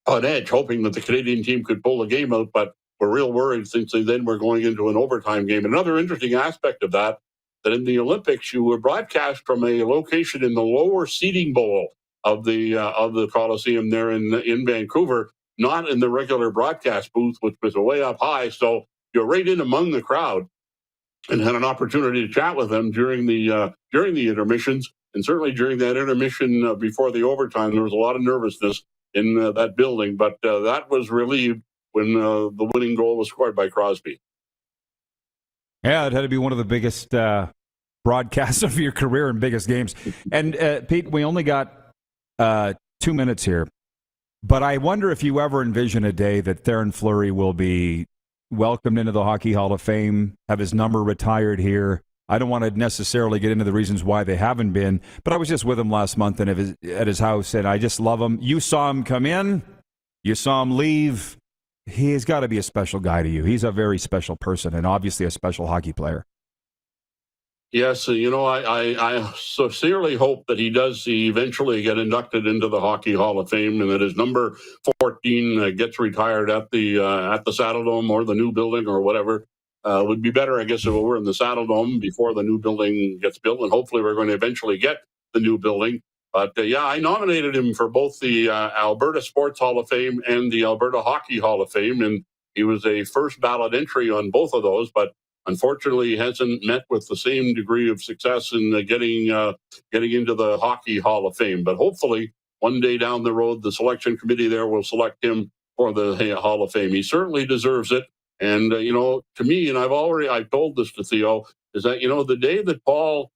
edge, hoping that the Canadian team could pull the game out, but were real worried since they then were going into an overtime game. Another interesting aspect of that in the Olympics, you were broadcast from a location in the lower seating bowl of the Coliseum there in Vancouver, not in the regular broadcast booth, which was way up high. So you're right in among the crowd, and had an opportunity to chat with them during the intermissions, and certainly during that intermission before the overtime. There was a lot of nervousness in that building, but that was relieved when the winning goal was scored by Crosby. Yeah, it had to be one of the biggest broadcasts of your career and biggest games. And, Pete, we only got 2 minutes here, but I wonder if you ever envision a day that Theoren Fleury will be welcomed into the Hockey Hall of Fame, have his number retired here. I don't want to necessarily get into the reasons why they haven't been, but I was just with him last month and at his house, and I just love him. You saw him come in. You saw him leave. He's got to be a special guy to you. He's a very special person and obviously a special hockey player. Yes, I sincerely hope that he does eventually get inducted into the Hockey Hall of Fame, and that his number 14 gets retired at the Saddledome or the new building or whatever. Would be better, I guess, if we're in the Saddledome before the new building gets built, and hopefully we're going to eventually get the new building. But I nominated him for both the Alberta Sports Hall of Fame and the Alberta Hockey Hall of Fame, and he was a first ballot entry on both of those, but unfortunately he hasn't met with the same degree of success in getting into the Hockey Hall of Fame. But hopefully one day down the road, the selection committee there will select him for the Hall of Fame. He certainly deserves it. And, to me, and I've told this to Theo, is that, the day that Paul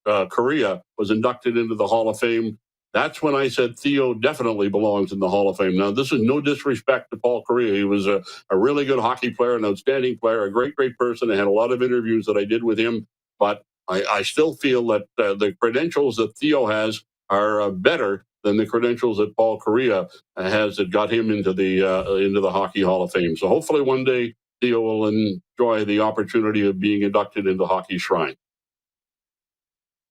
Correa was inducted into the Hall of Fame, that's when I said Theo definitely belongs in the Hall of Fame. Now, this is no disrespect to Paul Correa. He was a really good hockey player, an outstanding player, a great person. I had a lot of interviews that I did with him, but I still feel that the credentials that Theo has are better than the credentials that Paul Correa has that got him into the Hockey Hall of Fame. So hopefully one day Theo will enjoy the opportunity of being inducted into Hockey Shrine.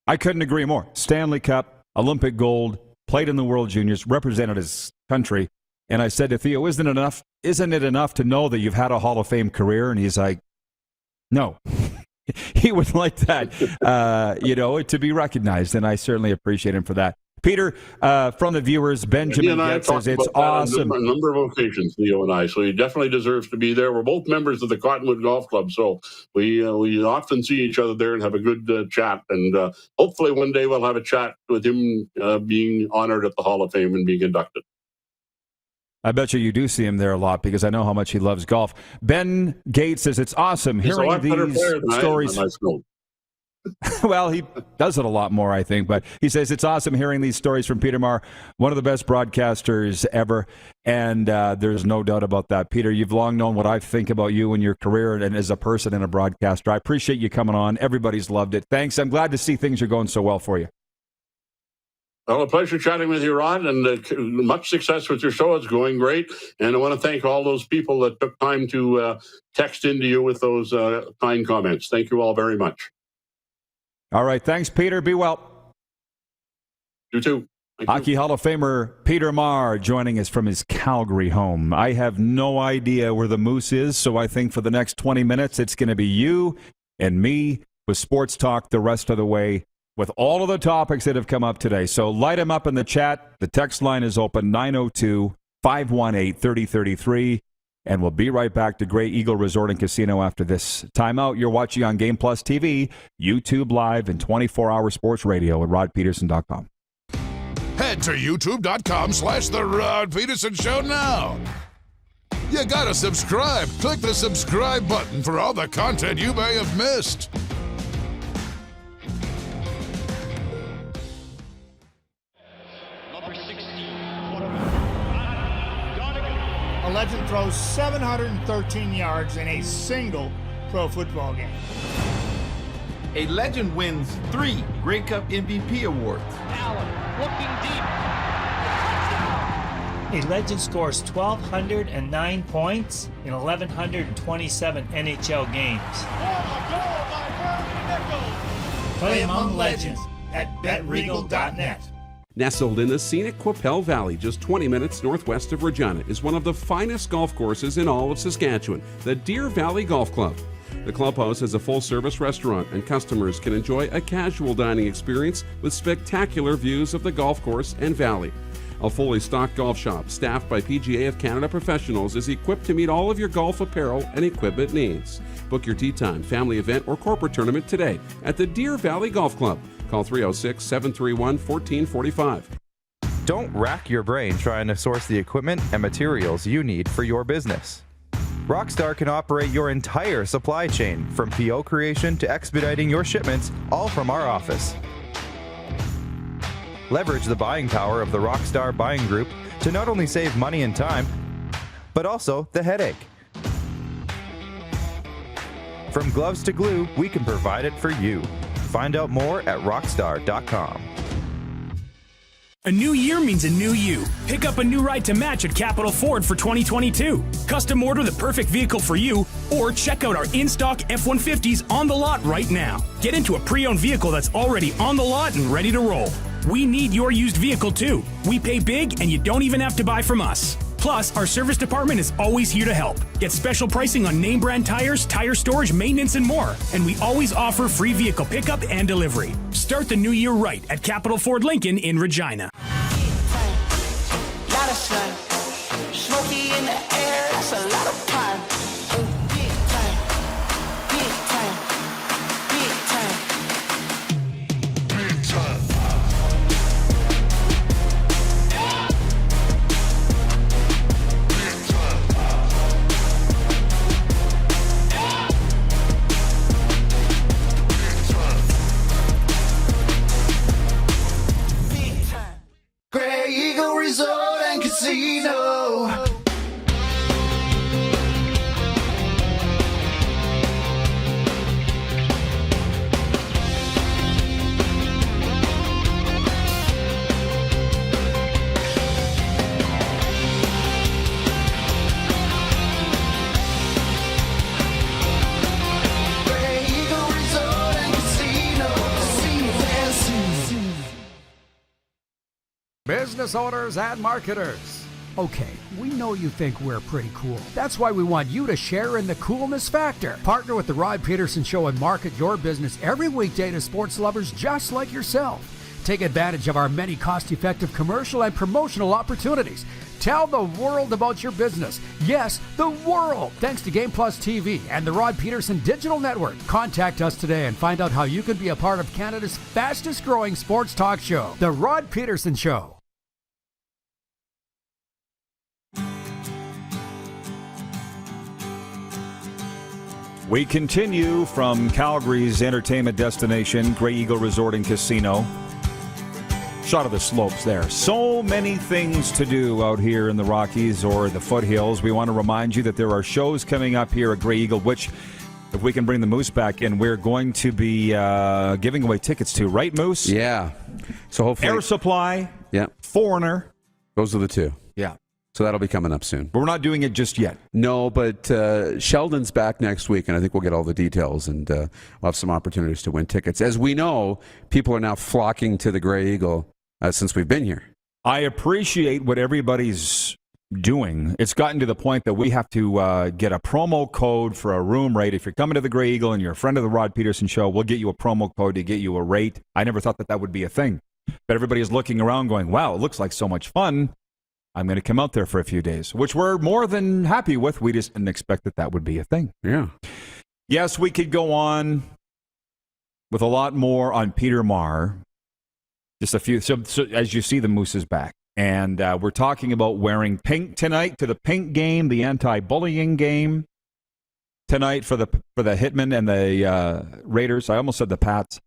I couldn't agree more. Stanley Cup, Olympic gold, played in the World Juniors, represented his country. And I said to Theo, isn't it enough to know that you've had a Hall of Fame career? And he's like, no. He would like that, to be recognized. And I certainly appreciate him for that. Peter, from the viewers, Benjamin says it's awesome. On a number of occasions, Theo and I. So he definitely deserves to be there. We're both members of the Cottonwood Golf Club, so we often see each other there and have a good chat. And hopefully one day we'll have a chat with him being honored at the Hall of Fame and being inducted. I bet you do see him there a lot because I know how much he loves golf. Ben Gates says it's awesome hearing these stories. Well, he does it a lot more, I think, but he says it's awesome hearing these stories from Peter Maher, one of the best broadcasters ever, and there's no doubt about that. Peter, you've long known what I think about you and your career and as a person and a broadcaster. I appreciate you coming on. Everybody's loved it. Thanks. I'm glad to see things are going so well for you. Well, a pleasure chatting with you, Rod, and much success with your show. It's going great, and I want to thank all those people that took time to text into you with those kind comments. Thank you all very much. All right. Thanks, Peter. Be well. You too. Hockey Hall of Famer Peter Maher joining us from his Calgary home. I have no idea where the Moose is, so I think for the next 20 minutes it's going to be you and me with sports talk the rest of the way with all of the topics that have come up today. So light them up in the chat. The text line is open, 902-518-3033. And we'll be right back to Grey Eagle Resort and Casino after this timeout. You're watching on Game Plus TV, YouTube Live, and 24-hour sports radio at rodpedersen.com. Head to youtube.com/The Rod Pedersen Show now. You gotta subscribe. Click the subscribe button for all the content you may have missed. A legend throws 713 yards in a single pro football game. A legend wins 3 Grey Cup MVP awards. Allen looking deep. A legend scores 1,209 points in 1,127 NHL games. Play among legends at betregal.net. Nestled in the scenic Qu'Appelle Valley, just 20 minutes northwest of Regina, is one of the finest golf courses in all of Saskatchewan, the Deer Valley Golf Club. The clubhouse has a full-service restaurant, and customers can enjoy a casual dining experience with spectacular views of the golf course and valley. A fully stocked golf shop, staffed by PGA of Canada professionals, is equipped to meet all of your golf apparel and equipment needs. Book your tee time, family event, or corporate tournament today at the Deer Valley Golf Club. Call 306-731-1445. Don't rack your brain trying to source the equipment and materials you need for your business. Rockstar can operate your entire supply chain, from PO creation to expediting your shipments, all from our office. Leverage the buying power of the Rockstar buying group to not only save money and time, but also the headache. From gloves to glue, we can provide it for you. Find out more at rockstar.com. A new year means a new you. Pick up a new ride to match at Capital Ford for 2022. Custom order the perfect vehicle for you, or check out our in-stock F-150s on the lot right now. Get into a pre-owned vehicle that's already on the lot and ready to roll. We need your used vehicle too. We pay big and you don't even have to buy from us. Plus, our service department is always here to help. Get special pricing on name brand tires, tire storage, maintenance, and more. And we always offer free vehicle pickup and delivery. Start the new year right at Capital Ford Lincoln in Regina. Lot of sun, smoky in the air, that's a lot of pine. And big time, big time, big time, big time. Grey Eagle Resort and Casino. Grey Eagle Resort and Casino. Business owners and marketers. Okay, we know you think we're pretty cool. That's why we want you to share in the coolness factor. Partner with the Rod Pedersen Show and market your business every weekday to sports lovers just like yourself. Take advantage of our many cost-effective commercial and promotional opportunities. Tell the world about your business. Yes, the world. Thanks to Game Plus TV and the Rod Pedersen Digital Network. Contact us today and find out how you can be a part of Canada's fastest growing sports talk show, The Rod Pedersen Show. We continue from Calgary's entertainment destination, Grey Eagle Resort and Casino. Shot of the slopes there. So many things to do out here in the Rockies or the foothills. We want to remind you that there are shows coming up here at Grey Eagle, which, if we can bring the Moose back in, we're going to be giving away tickets to. Right, Moose? Yeah. So hopefully... Air Supply. Yeah. Foreigner. Those are the two. Yeah. So that'll be coming up soon. But we're not doing it just yet. No, but Sheldon's back next week, and I think we'll get all the details, and we'll have some opportunities to win tickets. As we know, people are now flocking to the Grey Eagle since we've been here. I appreciate what everybody's doing. It's gotten to the point that we have to get a promo code for a room rate. If you're coming to the Grey Eagle and you're a friend of the Rod Pedersen Show, we'll get you a promo code to get you a rate. I never thought that that would be a thing. But everybody is looking around going, wow, it looks like so much fun. I'm going to come out there for a few days, which we're more than happy with. We just didn't expect that that would be a thing. Yeah. Yes, we could go on with a lot more on Peter Maher. Just a few. So as you see, the Moose is back. And we're talking about wearing pink tonight to the pink game, the anti-bullying game tonight for the Hitmen and the Raiders. I almost said the Pats.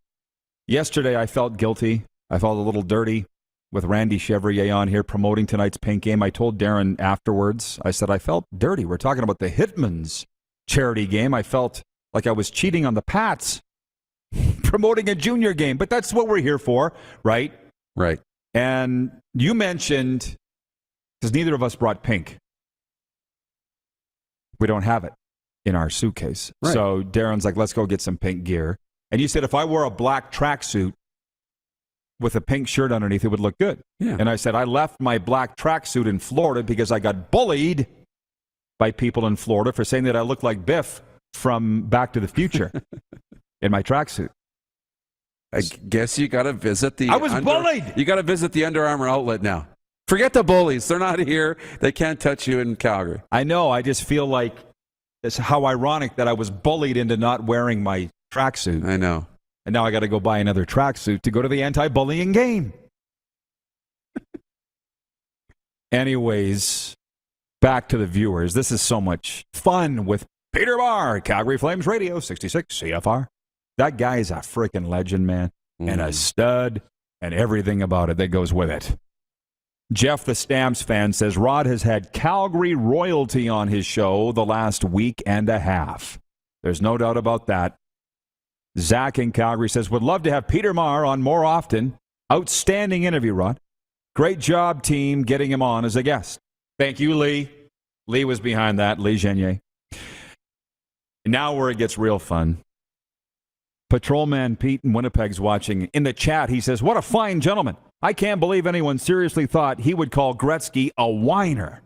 Yesterday, I felt guilty. I felt a little dirty with Randy Chevrier on here promoting tonight's pink game. I told Darren afterwards, I said, I felt dirty. We're talking about the Hitmen's charity game. I felt like I was cheating on the Pats promoting a junior game. But that's what we're here for, right? Right. And you mentioned, because neither of us brought pink. We don't have it in our suitcase. Right. So Darren's like, let's go get some pink gear. And you said if I wore a black tracksuit with a pink shirt underneath, it would look good. Yeah. And I said, I left my black tracksuit in Florida because I got bullied by people in Florida for saying that I look like Biff from Back to the Future in my tracksuit. I guess you got to visit the... I was bullied! You got to visit the Under Armour outlet now. Forget the bullies. They're not here. They can't touch you in Calgary. I know. I just feel like it's how ironic that I was bullied into not wearing my tracksuit. I know. And now I got to go buy another tracksuit to go to the anti-bullying game. Anyways, back to the viewers. This is so much fun with Peter Maher, Calgary Flames Radio, 66 CFR. That guy is a freaking legend, man, and a stud, and everything about it that goes with it. Jeff, the Stamps fan, says Rod has had Calgary royalty on his show the last week and a half. There's no doubt about that. Zach in Calgary says, would love to have Peter Maher on more often. Outstanding interview, Rod. Great job, team, getting him on as a guest. Thank you, Lee. Lee was behind that, Lee Genier. Now where it gets real fun. Patrolman Pete in Winnipeg's watching. In the chat, he says, what a fine gentleman. I can't believe anyone seriously thought he would call Gretzky a whiner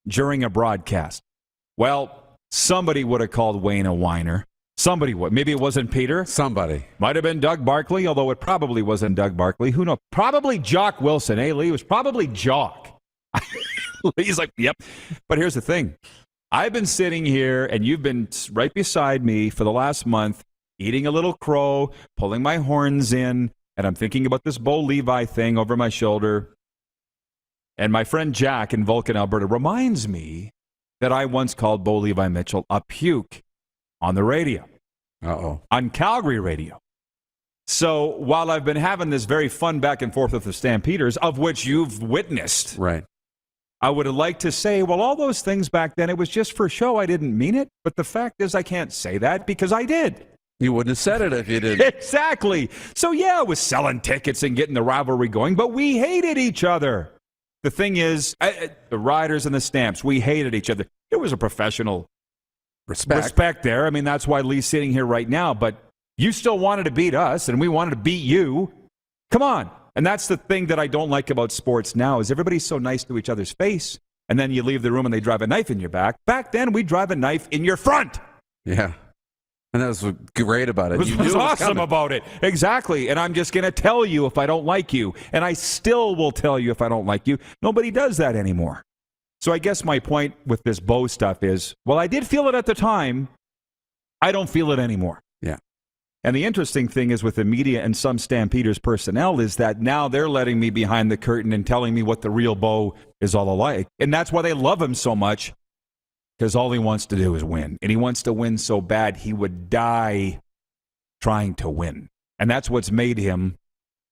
during a broadcast. Well, somebody would have called Wayne a whiner. Somebody would. Maybe it wasn't Peter. Somebody. Might have been Doug Barkley, although it probably wasn't Doug Barkley. Who knows? Probably Jock Wilson. Hey, Lee, it was probably Jock. He's like, yep. But here's the thing. I've been sitting here, and you've been right beside me for the last month, eating a little crow, pulling my horns in, and I'm thinking about this Bo Levi thing over my shoulder. And my friend Jack in Vulcan, Alberta, reminds me that I once called Bo Levi Mitchell a puke on the radio. Uh-oh. On Calgary radio. So while I've been having this very fun back and forth with the Stampeders, of which you've witnessed, right, I would have liked to say, well, all those things back then, it was just for show. I didn't mean it. But the fact is I can't say that because I did. You wouldn't have said it if you did. Exactly. So, yeah, it was selling tickets and getting the rivalry going, but we hated each other. The thing is, the Riders and the Stamps, we hated each other. There was a professional respect there. I mean, that's why Lee's sitting here right now, but you still wanted to beat us, and we wanted to beat you. Come on. And that's the thing that I don't like about sports now is everybody's so nice to each other's face, and then you leave the room and they drive a knife in your back. Back then, we'd drive a knife in your front. Yeah. And that was great about it. It was awesome about it. Exactly. And I'm just going to tell you if I don't like you. And I still will tell you if I don't like you. Nobody does that anymore. So I guess my point with this Bo stuff is, well, I did feel it at the time. I don't feel it anymore. Yeah. And the interesting thing is with the media and some Stampeders personnel is that now they're letting me behind the curtain and telling me what the real Bo is all alike. And that's why they love him so much. Because all he wants to do is win. And he wants to win so bad, he would die trying to win. And that's what's made him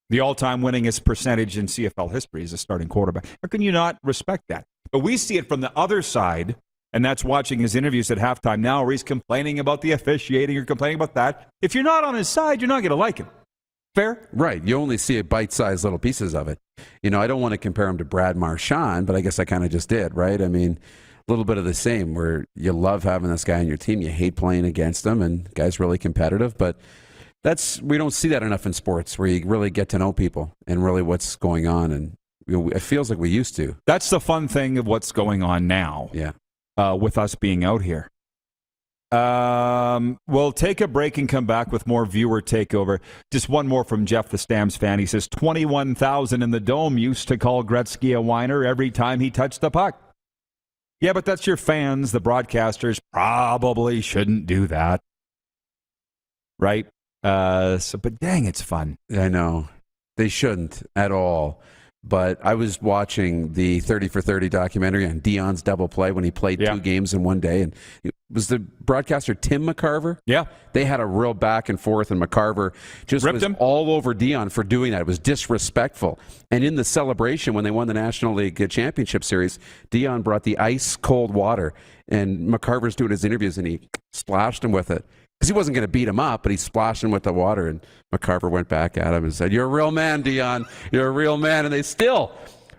the all-time winningest percentage in CFL history as a starting quarterback. How can you not respect that? But we see it from the other side, and that's watching his interviews at halftime now where he's complaining about the officiating or complaining about that. If you're not on his side, you're not going to like him. Fair? Right. You only see bite-sized little pieces of it. You know, I don't want to compare him to Brad Marchand, but I guess I kind of just did, right? I mean, a little bit of the same where you love having this guy on your team. You hate playing against him, and the guy's really competitive. But we don't see that enough in sports where you really get to know people and really what's going on. And it feels like we used to. That's the fun thing of what's going on now. Yeah. With us being out here. We'll take a break and come back with more viewer takeover. Just one more from Jeff, the Stamps fan. He says 21,000 in the Dome used to call Gretzky a whiner every time he touched the puck. Yeah, but that's your fans. The broadcasters probably shouldn't do that. Right? But dang, it's fun. I know. They shouldn't at all. But I was watching the 30 for 30 documentary on Dion's double play when he played 2 games in one day. And it was the broadcaster Tim McCarver. Yeah. They had a real back and forth, and McCarver just ripped was him all over Dion for doing that. It was disrespectful. And in the celebration when they won the National League Championship Series, Dion brought the ice cold water, and McCarver's doing his interviews, and he splashed him with it. Because he wasn't going to beat him up, but he splashed him with the water, and McCarver went back at him and said, "You're a real man, Dion. You're a real man." And they still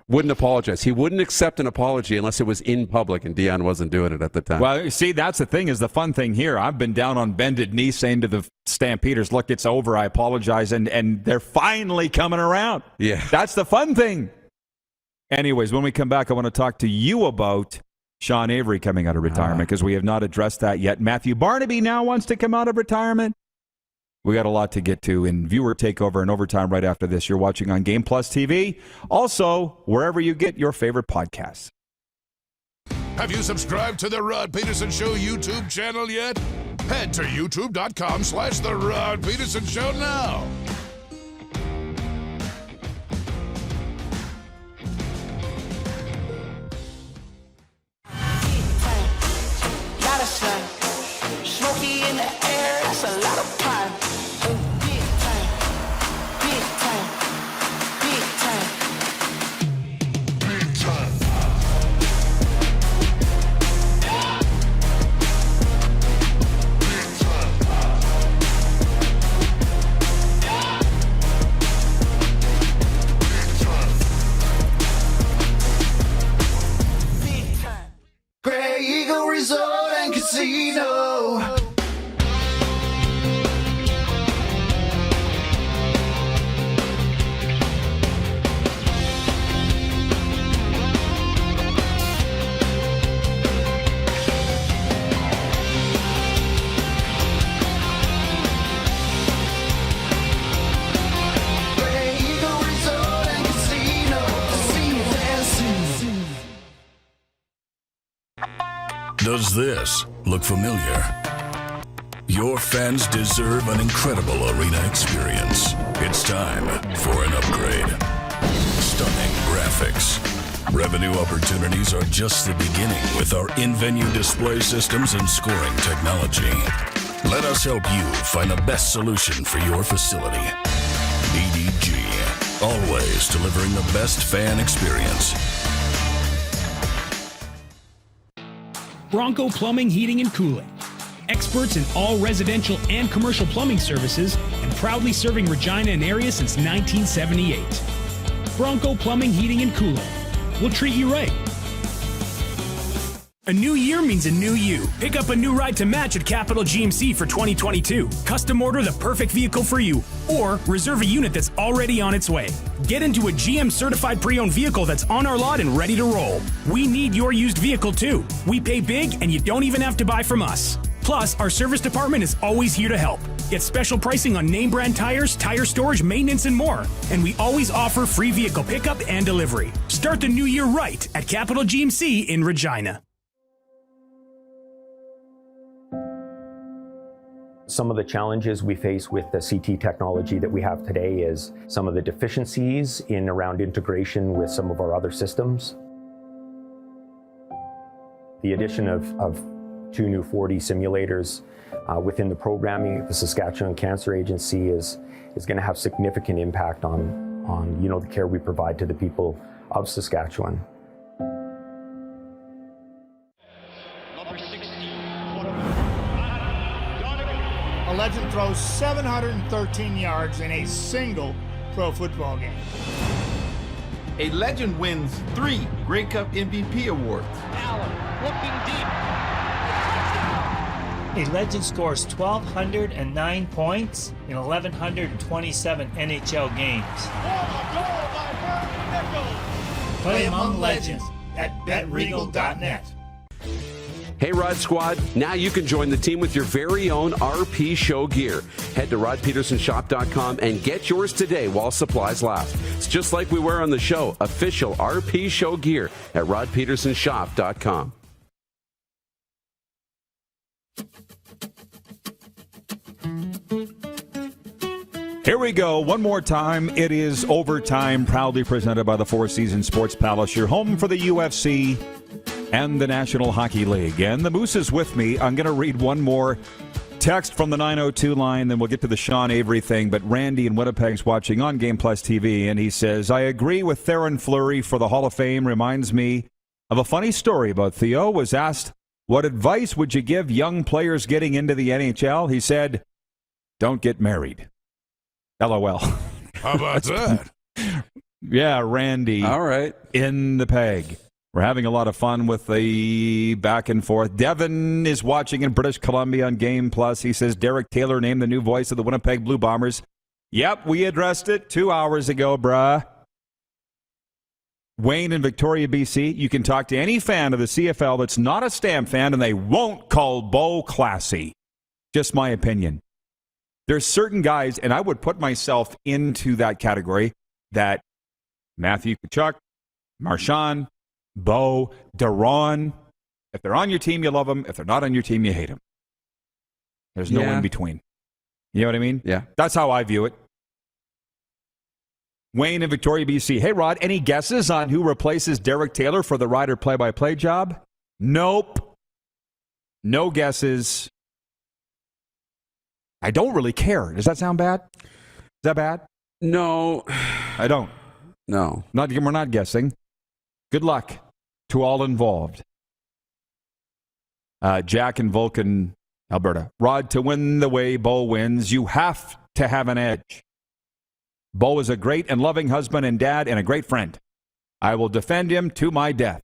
wouldn't apologize. He wouldn't accept an apology unless it was in public, and Dion wasn't doing it at the time. Well, see, that's the thing, is the fun thing here. I've been down on bended knee saying to the Stampeders, look, it's over, I apologize, and they're finally coming around. Yeah. That's the fun thing. Anyways, when we come back, I want to talk to you about Sean Avery coming out of retirement, because we have not addressed that yet. Matthew Barnaby now wants to come out of retirement. We got a lot to get to in Viewer Takeover and Overtime right after this. You're watching on Game Plus TV. Also, wherever you get your favorite podcasts. Have you subscribed to the Rod Pedersen Show YouTube channel yet? Head to youtube.com/The Rod Pedersen Show now. Smoky in the air, that's a lot of pine. Big time, big time, big time, big time. Grey Eagle Resort and Casino. Does this look familiar? Your fans deserve an incredible arena experience. It's time for an upgrade. Stunning graphics. Revenue opportunities are just the beginning with our in-venue display systems and scoring technology. Let us help you find the best solution for your facility. EDG, always delivering the best fan experience. Bronco Plumbing, Heating, and Cooling. Experts in all residential and commercial plumbing services, and proudly serving Regina and area since 1978. Bronco Plumbing, Heating, and Cooling. We'll treat you right. A new year means a new you. Pick up a new ride to match at Capital GMC for 2022. Custom order the perfect vehicle for you, or reserve a unit that's already on its way. Get into a GM certified pre-owned vehicle that's on our lot and ready to roll. We need your used vehicle too. We pay big and you don't even have to buy from us. Plus, our service department is always here to help. Get special pricing on name brand tires, tire storage, maintenance, and more. And we always offer free vehicle pickup and delivery. Start the new year right at Capital GMC in Regina. Some of the challenges we face with the CT technology that we have today is some of the deficiencies in around integration with some of our other systems. The addition of 2 new 4D simulators within the programming at the Saskatchewan Cancer Agency is going to have significant impact on the care we provide to the people of Saskatchewan. A legend throws 713 yards in a single pro football game. A legend wins 3 Grey Cup MVP awards. Allen looking deep. A legend scores 1,209 points in 1,127 NHL games. Play among legends at betregal.net. Hey, Rod Squad, now you can join the team with your very own RP Show gear. Head to rodpedersenshop.com and get yours today while supplies last. It's just like we wear on the show, official RP Show gear at rodpedersenshop.com. Here we go. One more time. It is Overtime, proudly presented by the Four Seasons Sports Palace, your home for the UFC and the National Hockey League. And the Moose is with me. I'm going to read one more text from the 902 line, then we'll get to the Sean Avery thing. But Randy in Winnipeg's watching on Game Plus TV, and he says, I agree with Theoren Fleury for the Hall of Fame. Reminds me of a funny story about Theo. Was asked, what advice would you give young players getting into the NHL? He said, don't get married. LOL. How about that? Yeah, Randy. All right. In the peg. We're having a lot of fun with the back and forth. Devin is watching in British Columbia on Game Plus. He says, Derek Taylor named the new voice of the Winnipeg Blue Bombers. Yep, we addressed it 2 hours ago, bruh. Wayne in Victoria, BC. You can talk to any fan of the CFL that's not a Stamp fan, and they won't call Bo classy. Just my opinion. There's certain guys, and I would put myself into that category, that Matthew Tkachuk, Marchand, Bo, Deron, if they're on your team, you love them. If they're not on your team, you hate them. There's no in between. You know what I mean? Yeah. That's how I view it. Wayne in Victoria, BC. Hey, Rod, any guesses on who replaces Derek Taylor for the Rider play-by-play job? Nope. No guesses. I don't really care. Does that sound bad? Is that bad? No. I don't. No. We're not guessing. Good luck to all involved. Jack in Vulcan, Alberta. Rod, to win the way Bo wins, you have to have an edge. Bo is a great and loving husband and dad and a great friend. I will defend him to my death.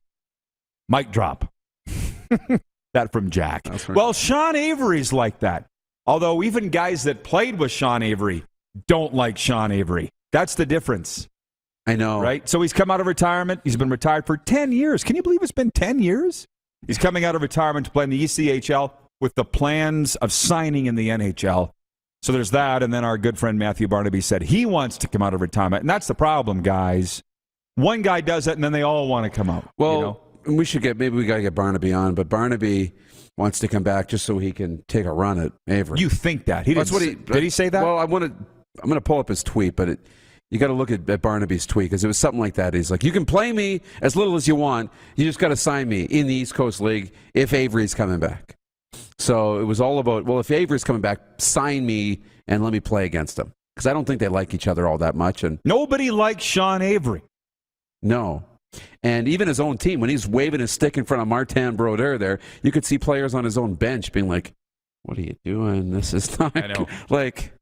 Mic drop. That from Jack. Right. Well, Sean Avery's like that. Although even guys that played with Sean Avery don't like Sean Avery. That's the difference. I know. Right? So he's come out of retirement. He's been retired for 10 years. Can you believe it's been 10 years? He's coming out of retirement to play in the ECHL with the plans of signing in the NHL. So there's that. And then our good friend Matthew Barnaby said he wants to come out of retirement. And that's the problem, guys. One guy does it, and then they all want to come out. Well, we should maybe we got to get Barnaby on. But Barnaby wants to come back just so he can take a run at Avery. You think that? Did he say that? Well, I'm going to pull up his tweet, but you got to look at Barnaby's tweet because it was something like that. He's like, you can play me as little as you want. You just got to sign me in the East Coast League if Avery's coming back. So it was all about, well, if Avery's coming back, sign me and let me play against him. Because I don't think they like each other all that much. And nobody likes Sean Avery. No. And even his own team, when he's waving his stick in front of Martin Brodeur there, you could see players on his own bench being like, what are you doing? This is not like...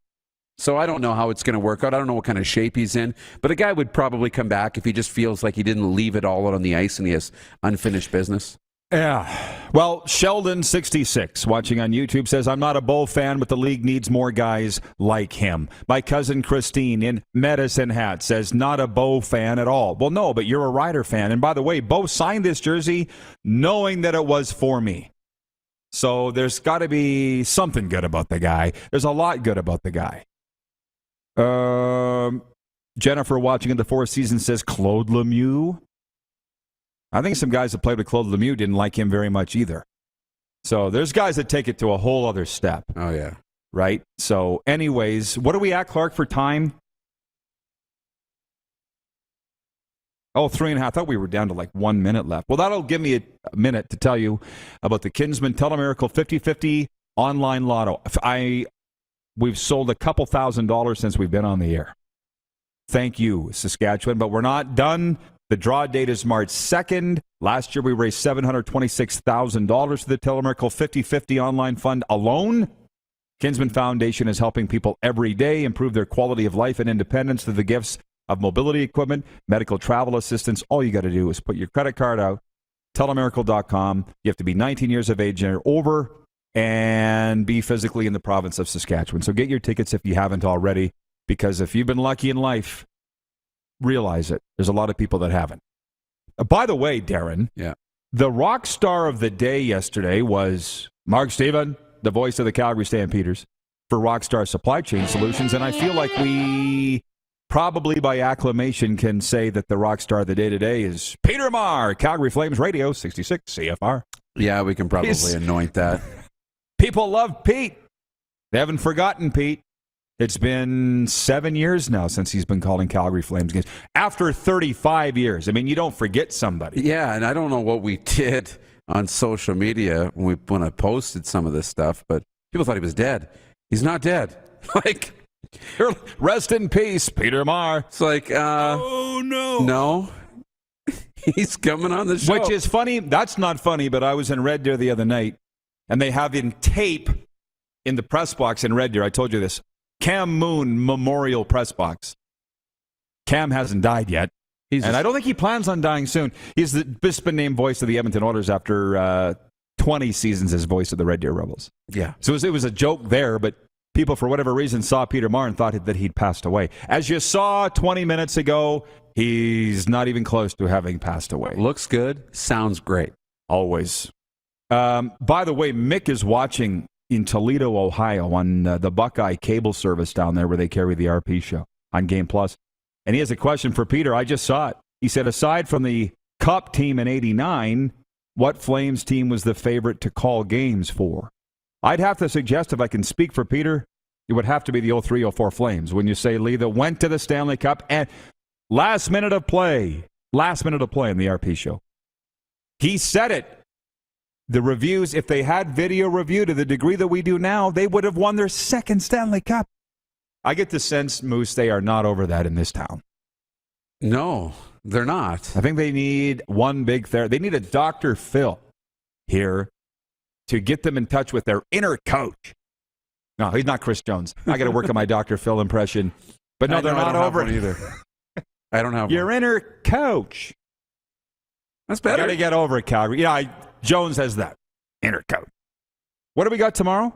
So I don't know how it's going to work out. I don't know what kind of shape he's in. But a guy would probably come back if he just feels like he didn't leave it all out on the ice and he has unfinished business. Yeah. Well, Sheldon66, watching on YouTube, says, I'm not a Bo fan, but the league needs more guys like him. My cousin Christine in Medicine Hat says, not a Bo fan at all. Well, no, but you're a Rider fan. And by the way, Bo signed this jersey knowing that it was for me. So there's got to be something good about the guy. There's a lot good about the guy. Jennifer watching in the Four Seasons says Claude Lemieux. I think some guys that played with Claude Lemieux didn't like him very much either. So there's guys that take it to a whole other step. Oh, yeah. Right? So anyways, what are we at, Clark, for time? Oh, 3.5. I thought we were down to like 1 minute left. Well, that'll give me a minute to tell you about the Kinsman Telemiracle 50/50 online lotto. We've sold a couple $1,000s since we've been on the air. Thank you, Saskatchewan. But we're not done. The draw date is March 2nd. Last year, we raised $726,000 for the Telemiracle 50/50 online fund alone. Kinsman Foundation is helping people every day improve their quality of life and independence through the gifts of mobility equipment, medical travel assistance. All you got to do is put your credit card out, telemiracle.com. You have to be 19 years of age or over and be physically in the province of Saskatchewan. So get your tickets if you haven't already, because if you've been lucky in life, realize it. There's a lot of people that haven't. By the way, Darren, the rock star of the day yesterday was Mark Steven, the voice of the Calgary Stampeders, for Rockstar Supply Chain Solutions. And I feel like we probably by acclamation can say that the rock star of the day today is Peter Maher, Calgary Flames Radio, 66 CFR. Yeah, we can probably anoint that. People love Pete. They haven't forgotten Pete. It's been 7 years now since he's been calling Calgary Flames games. After 35 years. I mean, you don't forget somebody. Yeah, and I don't know what we did on social media when I posted some of this stuff, but people thought he was dead. He's not dead. Like, rest in peace, Peter Maher. It's like, oh, no. No. He's coming on the show. Which is funny. That's not funny, but I was in Red Deer the other night, and they have in tape in the press box in Red Deer. I told you this. Cam Moon Memorial Press Box. Cam hasn't died yet, and I don't think he plans on dying soon. He's just been named voice of the Edmonton Oilers after 20 seasons as voice of the Red Deer Rebels. Yeah. So it was a joke there, but people, for whatever reason, saw Peter Maher and thought that he'd passed away. As you saw 20 minutes ago, he's not even close to having passed away. Looks good. Sounds great. Always. By the way, Mick is watching in Toledo, Ohio, on the Buckeye cable service down there where they carry the RP show on Game Plus. And he has a question for Peter. I just saw it. He said, aside from the Cup team in '89, what Flames team was the favorite to call games for? I'd have to suggest, if I can speak for Peter, it would have to be the 03-04 Flames. When you say, Lee, that went to the Stanley Cup and last minute of play in the RP show. He said it. The reviews, if they had video review to the degree that we do now, they would have won their second Stanley Cup. I get the sense, Moose, they are not over that in this town. No, they're not. I think they need one big they need a Dr. Phil here to get them in touch with their inner coach. No, he's not Chris Jones. I got to work on my Dr. Phil impression. But no, they're not over it either. I don't have your inner coach. That's better. Got to get over it, Calgary. Yeah, Jones has that inner coach. What do we got tomorrow?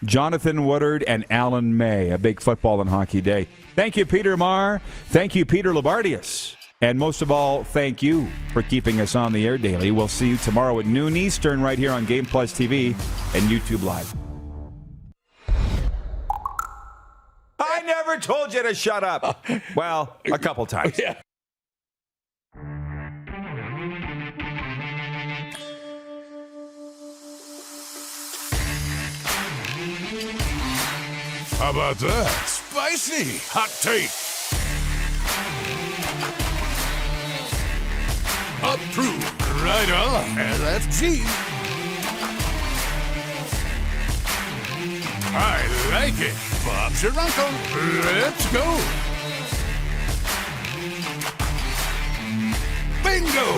Jonathan Woodard and Alan May, a big football and hockey day. Thank you, Peter Maher. Thank you, Peter Loubardias. And most of all, thank you for keeping us on the air daily. We'll see you tomorrow at noon Eastern right here on Game Plus TV and YouTube Live. I never told you to shut up. Well, a couple times. Yeah. How about that? Spicy hot take. Approved. Right on. LFG. I like it. Bob's your uncle. Let's go. Bingo.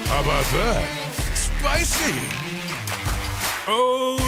How about that? Spicy. Oh,